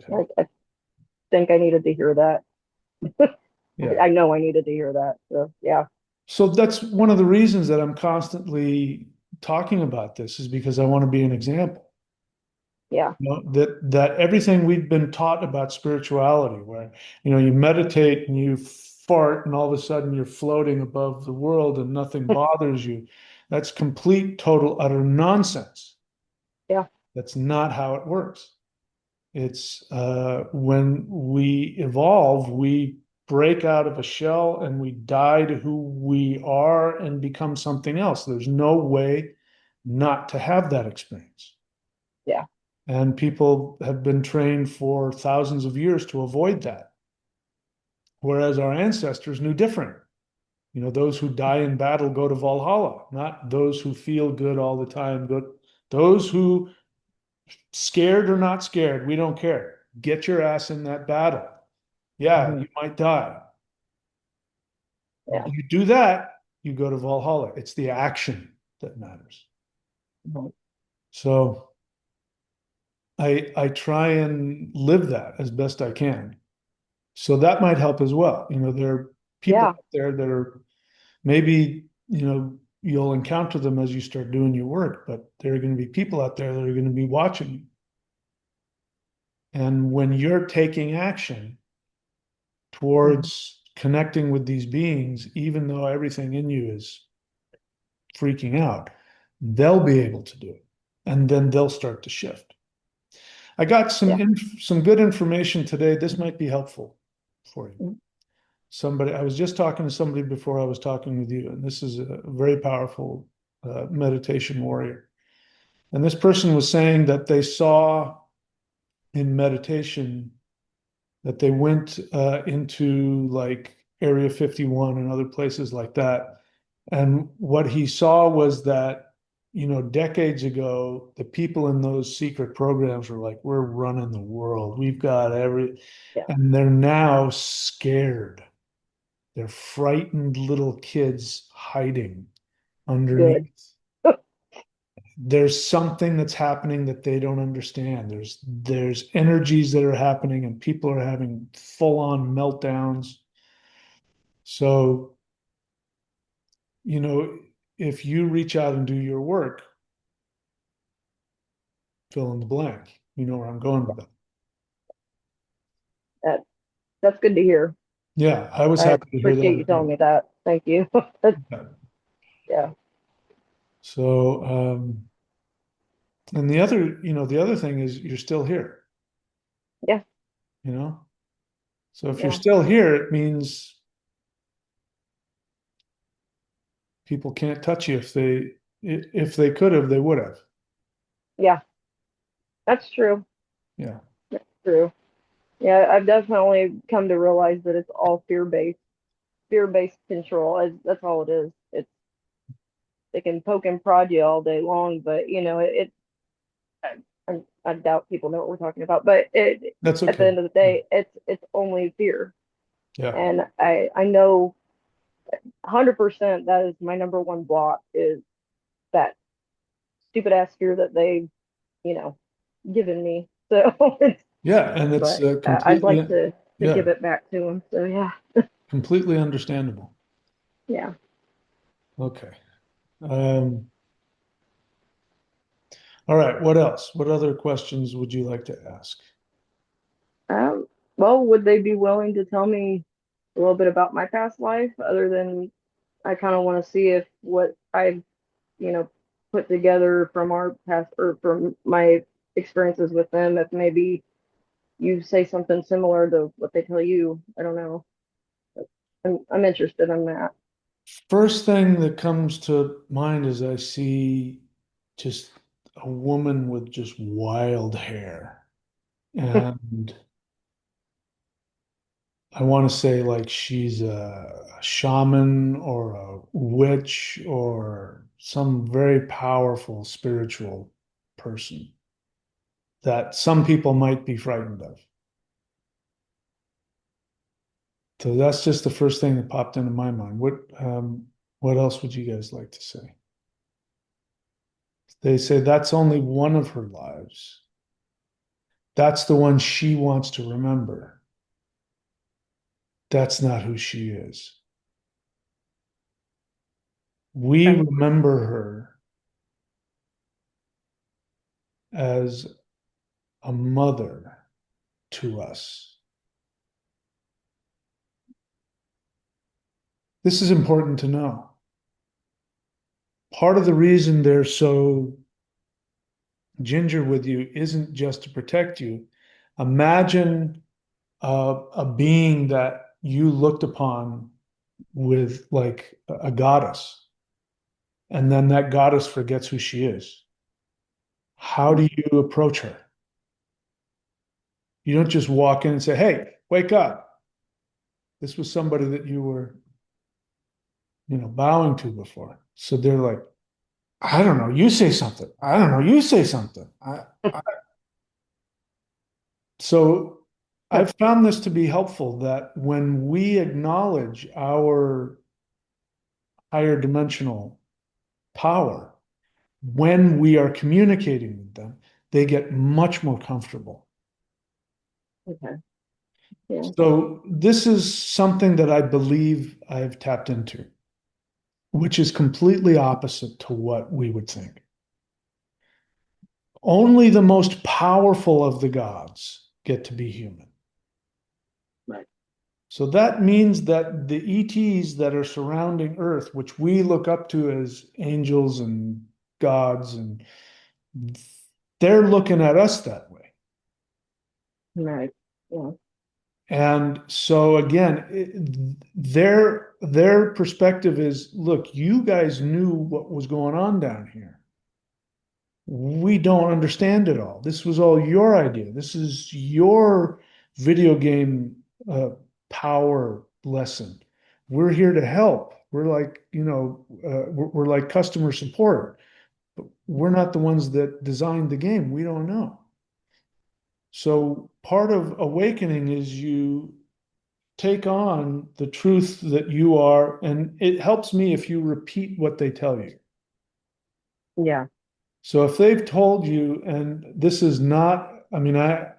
[SPEAKER 1] Okay.
[SPEAKER 2] I think I needed to hear that.
[SPEAKER 1] Yeah.
[SPEAKER 2] I know I needed to hear that. So yeah.
[SPEAKER 1] So that's one of the reasons that I'm constantly talking about this is because I want to be an example.
[SPEAKER 2] Yeah.
[SPEAKER 1] That everything we've been taught about spirituality, where you meditate and you fart and all of a sudden you're floating above the world and nothing bothers you, that's complete, total, utter nonsense.
[SPEAKER 2] Yeah.
[SPEAKER 1] That's not how it works. It's when we evolve, we break out of a shell and we die to who we are and become something else. There's no way not to have that experience.
[SPEAKER 2] Yeah.
[SPEAKER 1] And people have been trained for thousands of years to avoid that. Whereas our ancestors knew different. Those who die in battle go to Valhalla, not those who feel good all the time, but those who, scared or not scared, we don't care. Get your ass in that battle. Yeah,
[SPEAKER 2] Hmm.
[SPEAKER 1] you might die.
[SPEAKER 2] Yeah.
[SPEAKER 1] You do that, you go to Valhalla. It's the action that matters.
[SPEAKER 2] Mhm.
[SPEAKER 1] So I try and live that as best I can. So that might help as well. There are people
[SPEAKER 2] Yeah.
[SPEAKER 1] out there that are maybe, you'll encounter them as you start doing your work, but there are going to be people out there that are going to be watching you. And when you're taking action
[SPEAKER 2] Mhm.
[SPEAKER 1] towards connecting with these beings, even though everything in you is freaking out, they'll be able to do it. And then they'll start to shift. I got
[SPEAKER 2] Yeah.
[SPEAKER 1] some good information today. This might be helpful for you.
[SPEAKER 2] Mhm.
[SPEAKER 1] I was just talking to somebody before I was talking with you, and this is a very powerful meditation warrior. And this person was saying that they saw in meditation that they went into like Area 51 and other places like that. And what he saw was that, decades ago, the people in those secret programs were like, we're running the world. We've got
[SPEAKER 2] Yeah.
[SPEAKER 1] and they're now scared. They're frightened little kids hiding
[SPEAKER 2] Good.
[SPEAKER 1] underneath. There's something that's happening that they don't understand. There's energies that are happening and people are having full-on meltdowns. So, you know, if you reach out and do your work, fill in the blank. You know where I'm going with that.
[SPEAKER 2] That that's good to hear.
[SPEAKER 1] Yeah, I was
[SPEAKER 2] I
[SPEAKER 1] happy to hear
[SPEAKER 2] appreciate you
[SPEAKER 1] that.
[SPEAKER 2] telling me that. Thank you. That's,
[SPEAKER 1] Yeah.
[SPEAKER 2] yeah.
[SPEAKER 1] So, and the other thing is you're still here,
[SPEAKER 2] Yeah,
[SPEAKER 1] you know? So if you're
[SPEAKER 2] yeah,
[SPEAKER 1] still here, it means people can't touch you. If they could have, they would have.
[SPEAKER 2] yeah. That's true.
[SPEAKER 1] Yeah.
[SPEAKER 2] That's true. Yeah, I've definitely come to realize that it's all fear-based control. That's all it is. It's they can poke and prod you all day long, but I doubt people know what we're talking about. But it
[SPEAKER 1] That's
[SPEAKER 2] at the
[SPEAKER 1] okay.
[SPEAKER 2] end of the day, it's only fear,
[SPEAKER 1] Yeah.
[SPEAKER 2] and I know 100% that is my number one block is that stupid ass fear that they you know given me. So,
[SPEAKER 1] Yeah. And it's
[SPEAKER 2] but I'd like to
[SPEAKER 1] yeah,
[SPEAKER 2] give it back to them. So yeah,
[SPEAKER 1] completely understandable.
[SPEAKER 2] yeah.
[SPEAKER 1] Okay. Um, all right. What else? What other questions would you like to ask?
[SPEAKER 2] Well, would they be willing to tell me a little bit about my past life, other than I kind of want to see if what I've, put together from our past or from my experiences with them, if maybe you say something similar to what they tell you. I don't know. I'm interested in that.
[SPEAKER 1] First thing that comes to mind is I see just a woman with just wild hair. And I want to say like she's a shaman or a witch or some very powerful spiritual person that some people might be frightened of. So that's just the first thing that popped into my mind. What else would you guys like to say? They say that's only one of her lives. That's the one she wants to remember. That's not who she is. We
[SPEAKER 2] Okay.
[SPEAKER 1] remember her as a mother to us. This is important to know. Part of the reason they're so ginger with you isn't just to protect you. Imagine a being that you looked upon with like a goddess, and then that goddess forgets who she is. How do you approach her? You don't just walk in and say, "Hey, wake up." This was somebody that you were, bowing to before. So they're like, I don't know, you say something. I don't know, you say something. So I've found this to be helpful that when we acknowledge our higher dimensional power, when we are communicating with them, they get much more comfortable.
[SPEAKER 2] Okay. Yeah.
[SPEAKER 1] So this is something that I believe I've tapped into, which is completely opposite to what we would think. Only the most powerful of the gods get to be human.
[SPEAKER 2] Right.
[SPEAKER 1] So that means that the ETs that are surrounding Earth, which we look up to as angels and gods, and they're looking at us that way.
[SPEAKER 2] Right. Yeah.
[SPEAKER 1] And so again, their perspective is, look, you guys knew what was going on down here. We don't understand it all. This was all your idea. This is your video game power lesson. We're here to help. We're like, we're like customer support, but we're not the ones that designed the game. We don't know. So part of awakening is you take on the truth that you are, and it helps me if you repeat what they tell you.
[SPEAKER 2] Yeah.
[SPEAKER 1] So if they've told you, and this is not, I mean, I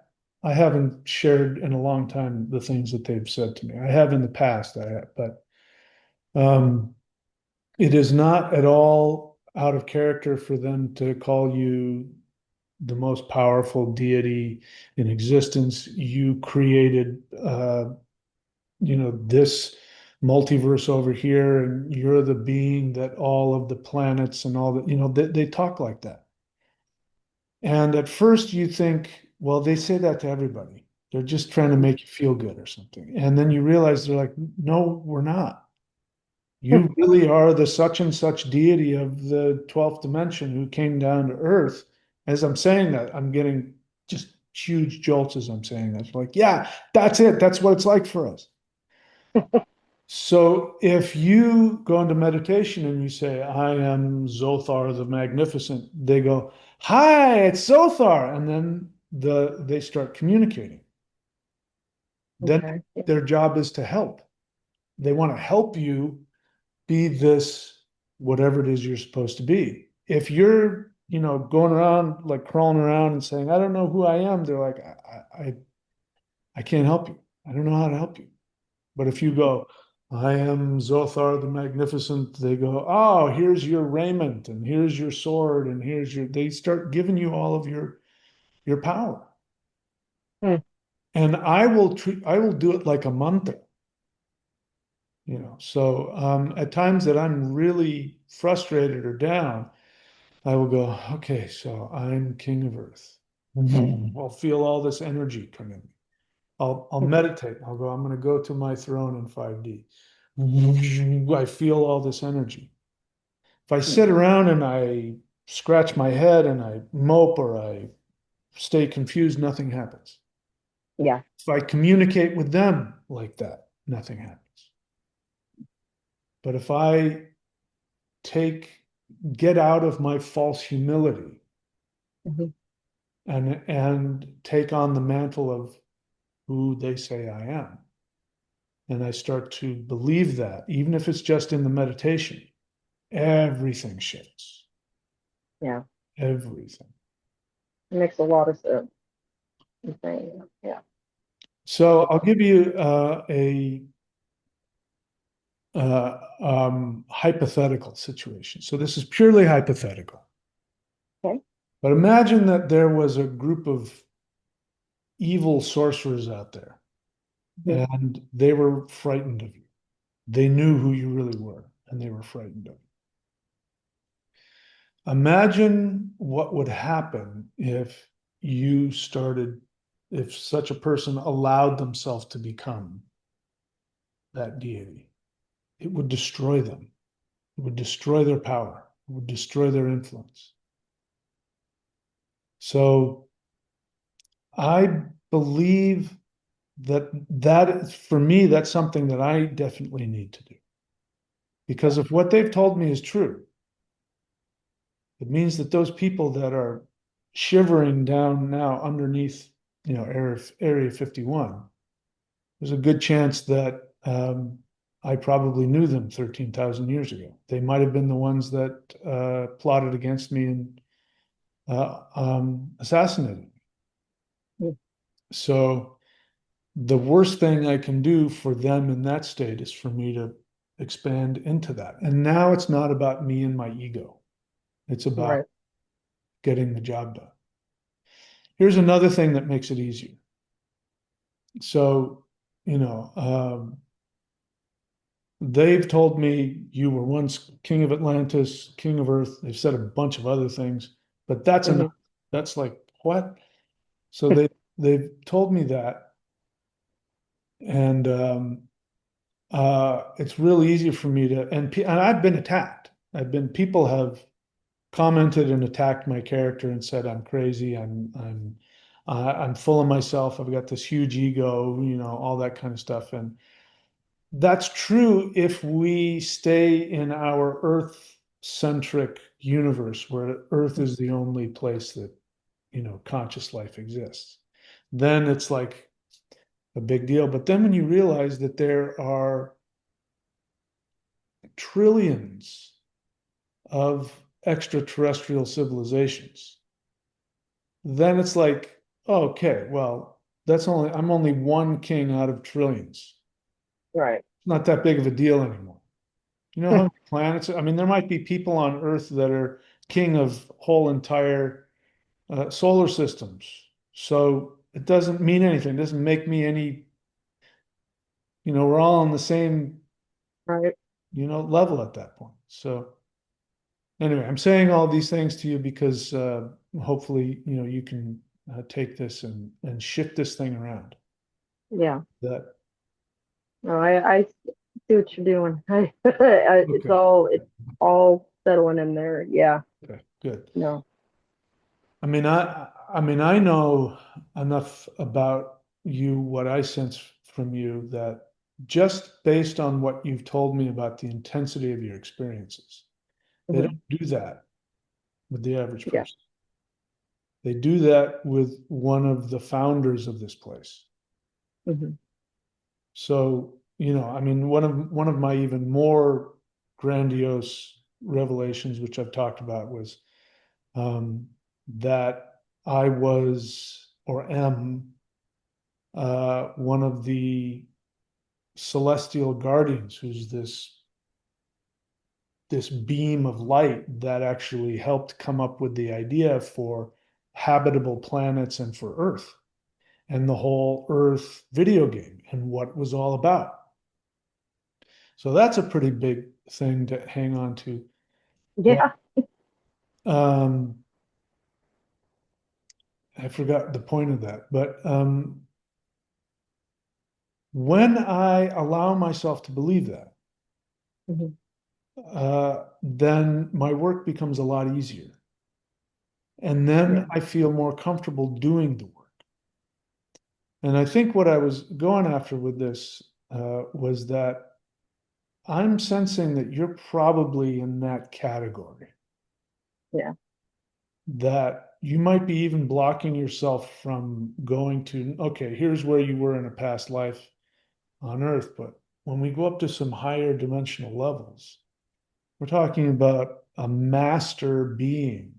[SPEAKER 1] haven't shared in a long time the things that they've said to me. I have in the past, but um, it is not at all out of character for them to call you the most powerful deity in existence. You created, this. multiverse over here, and you're the being that all of the planets and all that, they talk like that. And at first you think, well, they say that to everybody. They're just trying to make you feel good or something. And then you realize they're like, no, we're not. You really are the such and such deity of the 12th dimension who came down to Earth. As I'm saying that, I'm getting just huge jolts as I'm saying that. It's like, yeah, that's it. That's what it's like for us. So if you go into meditation and you say, I am Zothar the Magnificent, they go, hi, it's Zothar. And then they start communicating. Then
[SPEAKER 2] Okay. Yeah.
[SPEAKER 1] their job is to help. They want to help you be this, whatever it is you're supposed to be. If you're, going around like crawling around and saying, I don't know who I am, they're like, I can't help you. I don't know how to help you. But if you go, I am Zothar the Magnificent, they go, oh, here's your raiment and here's your sword and they start giving you all of your power.
[SPEAKER 2] Hmm.
[SPEAKER 1] And I will do it like a mantra, So at times that I'm really frustrated or down, I will go, okay, so I'm king of earth. I'll feel all this energy come in. I'll meditate. I'll go, I'm going to go to my throne in 5D. I feel all this energy. If I sit around and I scratch my head and I mope or I stay confused, nothing happens.
[SPEAKER 2] Yeah.
[SPEAKER 1] If I communicate with them like that, nothing happens. But if I take, get out of my false humility
[SPEAKER 2] Mhm.
[SPEAKER 1] and take on the mantle of who they say I am, and I start to believe that, even if it's just in the meditation, everything shifts.
[SPEAKER 2] Yeah.
[SPEAKER 1] Everything.
[SPEAKER 2] It makes a lot of sense. You're saying that. Yeah.
[SPEAKER 1] So I'll give you a hypothetical situation. So this is purely hypothetical.
[SPEAKER 2] Okay.
[SPEAKER 1] But imagine that there was a group of evil sorcerers out there
[SPEAKER 2] Mhm.
[SPEAKER 1] and they were frightened of you. They knew who you really were and they were frightened of you. Imagine what would happen if such a person allowed themselves to become that deity. It would destroy them. It would destroy their power. It would destroy their influence. So I believe for me, that's something that I definitely need to do.
[SPEAKER 2] Yeah.
[SPEAKER 1] Because if what they've told me is true, it means that those people that are shivering down now underneath, Area 51, there's a good chance that I probably knew them 13,000 years ago. They might have been the ones that plotted against me and assassinated me.
[SPEAKER 2] Mm.
[SPEAKER 1] So the worst thing I can do for them in that state is for me to expand into that. And now it's not about me and my ego. It's about
[SPEAKER 2] Right.
[SPEAKER 1] getting the job done. Here's another thing that makes it easier. So, you know, they've told me you were once king of Atlantis, king of Earth. They've said a bunch of other things, but that's enough.
[SPEAKER 2] Mhm.
[SPEAKER 1] That's like, what? So they've told me that. And it's really easy for me to, and I've been attacked. People have commented and attacked my character and said I'm crazy. I'm full of myself. I've got this huge ego, all that kind of stuff. And that's true if we stay in our Earth-centric universe where Earth is the only place that, conscious life exists. Then it's like a big deal. But then when you realize that there are trillions of extraterrestrial civilizations, then it's like, oh, okay, well, I'm only one king out of trillions.
[SPEAKER 2] Right.
[SPEAKER 1] It's not that big of a deal anymore. You know how many planets? I mean, there might be people on Earth that are king of whole entire solar systems. So it doesn't mean anything. It doesn't make me any, we're all on the same.
[SPEAKER 2] Right.
[SPEAKER 1] level at that point. So anyway, I'm saying all these things to you because hopefully, you can take this and shift this thing around.
[SPEAKER 2] Yeah.
[SPEAKER 1] That
[SPEAKER 2] No, I see what you're doing.
[SPEAKER 1] okay,
[SPEAKER 2] It's all settling in there. Yeah.
[SPEAKER 1] okay, good.
[SPEAKER 2] No.
[SPEAKER 1] I know enough about you, what I sense from you, that just based on what you've told me about the intensity of your experiences, they
[SPEAKER 2] Hmm.
[SPEAKER 1] don't do that with the average
[SPEAKER 2] Yeah.
[SPEAKER 1] person. They do that with one of the founders of this place.
[SPEAKER 2] Hmm.
[SPEAKER 1] So, one of my even more grandiose revelations, which I've talked about, was that I was or am one of the celestial guardians, who's this beam of light that actually helped come up with the idea for habitable planets and for Earth and the whole Earth video game and what it was all about. So that's a pretty big thing to hang on to. But
[SPEAKER 2] Yeah.
[SPEAKER 1] um, I forgot the point of that. But when I allow myself to believe that,
[SPEAKER 2] Hmm.
[SPEAKER 1] then my work becomes a lot easier. And then
[SPEAKER 2] Yeah.
[SPEAKER 1] I feel more comfortable doing the work. And I think what I was going after with this was that I'm sensing that you're probably in that category,
[SPEAKER 2] Yeah.
[SPEAKER 1] that you might be even blocking yourself from going to, okay, here's where you were in a past life on Earth. But when we go up to some higher dimensional levels, we're talking about a master being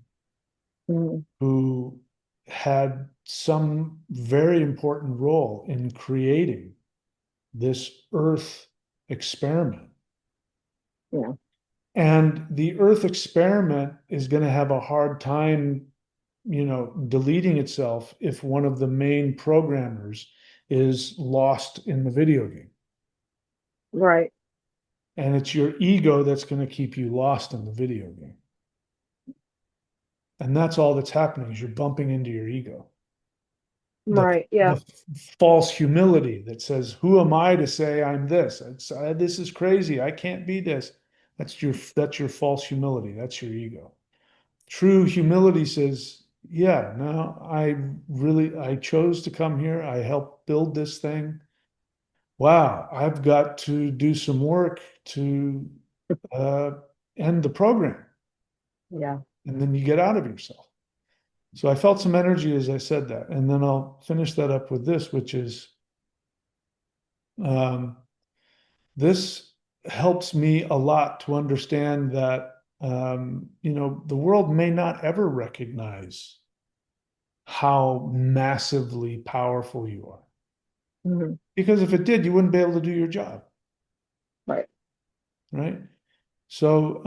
[SPEAKER 2] Hmm.
[SPEAKER 1] who had some very important role in creating this Earth experiment.
[SPEAKER 2] Yeah.
[SPEAKER 1] And the Earth experiment is going to have a hard time, deleting itself if one of the main programmers is lost in the video game.
[SPEAKER 2] Right.
[SPEAKER 1] And it's your ego that's going to keep you lost in the video game. And that's all that's happening is you're bumping into your ego. The,
[SPEAKER 2] Right. Yeah.
[SPEAKER 1] the false humility that says, who am I to say I'm this? This is crazy. I can't be this. That's your false humility. That's your ego. True humility says, yeah, no, I chose to come here. I helped build this thing. Wow, I've got to do some work to uh, end the program.
[SPEAKER 2] Yeah.
[SPEAKER 1] And then you get out of yourself. So I felt some energy as I said that. And then I'll finish that up with this, which is um, this helps me a lot to understand that, the world may not ever recognize how massively powerful you are.
[SPEAKER 2] Hmm.
[SPEAKER 1] Because if it did, you wouldn't be able to do your job,
[SPEAKER 2] Right.
[SPEAKER 1] right? So,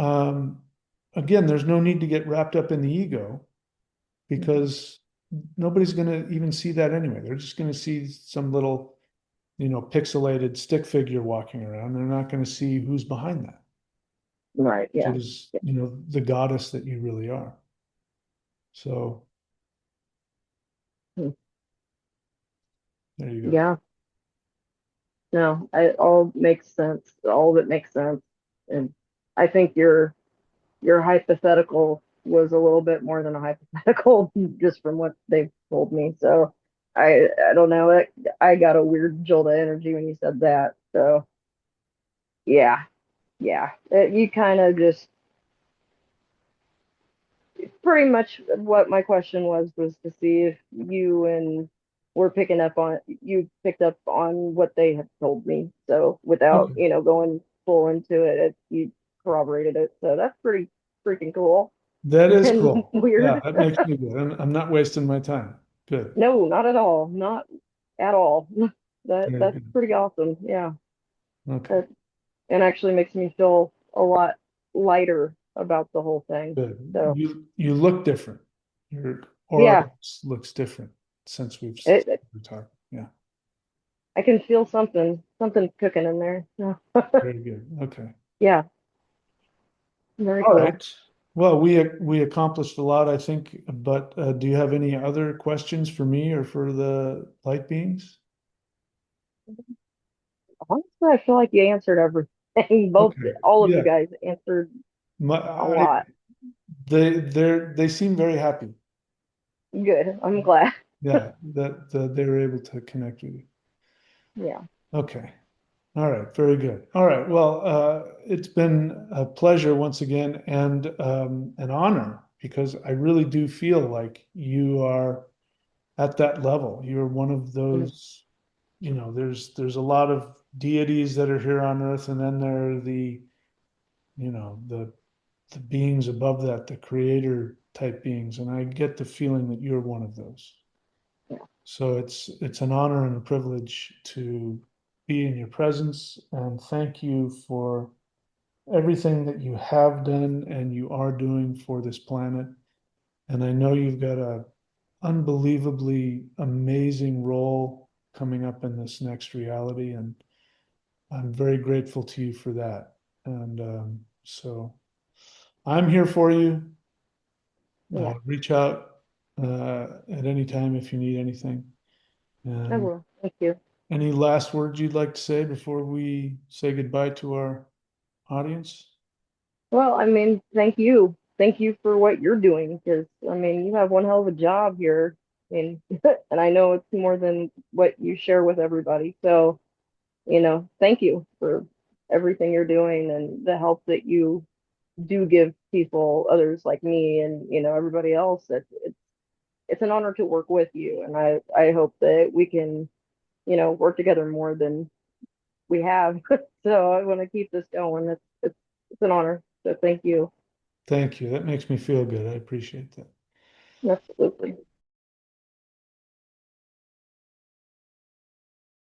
[SPEAKER 1] again, there's no need to get wrapped up in the ego
[SPEAKER 2] Hmm.
[SPEAKER 1] because nobody's going to even see that anyway. They're just going to see some little, pixelated stick figure walking around. They're not going to see who's behind that,
[SPEAKER 2] Right.
[SPEAKER 1] which
[SPEAKER 2] Yeah.
[SPEAKER 1] is, the goddess that you really are. So
[SPEAKER 2] Hmm.
[SPEAKER 1] there you go.
[SPEAKER 2] Yeah. No, it all makes sense. All of it makes sense. And I think your hypothetical was a little bit more than a hypothetical just from what they've told me. So I don't know. I got a weird jolt of energy when you said that. So yeah, yeah. You kind of just pretty much what my question was to see if you and were picking up on you picked up on what they had told me. So without,
[SPEAKER 1] Okay.
[SPEAKER 2] going full into you corroborated it. So that's pretty freaking cool
[SPEAKER 1] That is
[SPEAKER 2] and
[SPEAKER 1] cool. Yeah,
[SPEAKER 2] weird.
[SPEAKER 1] that makes me good. I'm not wasting my time. Good.
[SPEAKER 2] No, not at all. Not at all.
[SPEAKER 1] Very
[SPEAKER 2] That's
[SPEAKER 1] good.
[SPEAKER 2] pretty awesome. Yeah.
[SPEAKER 1] Okay.
[SPEAKER 2] That and actually makes me feel a lot lighter about the whole thing.
[SPEAKER 1] Good.
[SPEAKER 2] So
[SPEAKER 1] You look different. Your aura
[SPEAKER 2] yeah,
[SPEAKER 1] looks different since we've
[SPEAKER 2] it
[SPEAKER 1] started talking. Yeah.
[SPEAKER 2] I can feel something cooking in there. So,
[SPEAKER 1] Very good. Okay.
[SPEAKER 2] yeah, very
[SPEAKER 1] All
[SPEAKER 2] cool.
[SPEAKER 1] right. Well, we accomplished a lot, I think, but do you have any other questions for me or for the light beings?
[SPEAKER 2] Honestly, I feel like you answered everything. Both,
[SPEAKER 1] Okay.
[SPEAKER 2] all of you
[SPEAKER 1] Yeah.
[SPEAKER 2] guys answered
[SPEAKER 1] My,
[SPEAKER 2] a lot.
[SPEAKER 1] they seem very happy.
[SPEAKER 2] Good. I'm glad.
[SPEAKER 1] Yeah, that they were able to connect with you.
[SPEAKER 2] Yeah.
[SPEAKER 1] Okay. All right. Very good. All right. Well, it's been a pleasure once again and an honor because I really do feel like you are at that level. You're one of
[SPEAKER 2] Mm,
[SPEAKER 1] those, there's a lot of deities that are here on earth, and then there are the beings above that, the creator type beings, and I get the feeling that you're one of those.
[SPEAKER 2] yeah.
[SPEAKER 1] So it's an honor and a privilege to be in your presence, and thank you for everything that you have done and you are doing for this planet. And I know you've got a unbelievably amazing role coming up in this next reality, and I'm very grateful to you for that. And so I'm here for you.
[SPEAKER 2] Yeah.
[SPEAKER 1] Reach out at any time if you need anything.
[SPEAKER 2] I
[SPEAKER 1] And
[SPEAKER 2] will. Thank you.
[SPEAKER 1] any last words you'd like to say before we say goodbye to our audience?
[SPEAKER 2] Well, I mean, thank you. Thank you for what you're doing because, I mean, you have one hell of a job here. I mean, and I know it's more than what you share with everybody. So, thank you for everything you're doing and the help that you do give people, others like me and, everybody else. It's an honor to work with you. And I hope that we can, work together more than we have. So I want to keep this going. It's an honor. So thank you.
[SPEAKER 1] Thank you. That makes me feel good. I appreciate that.
[SPEAKER 2] Absolutely.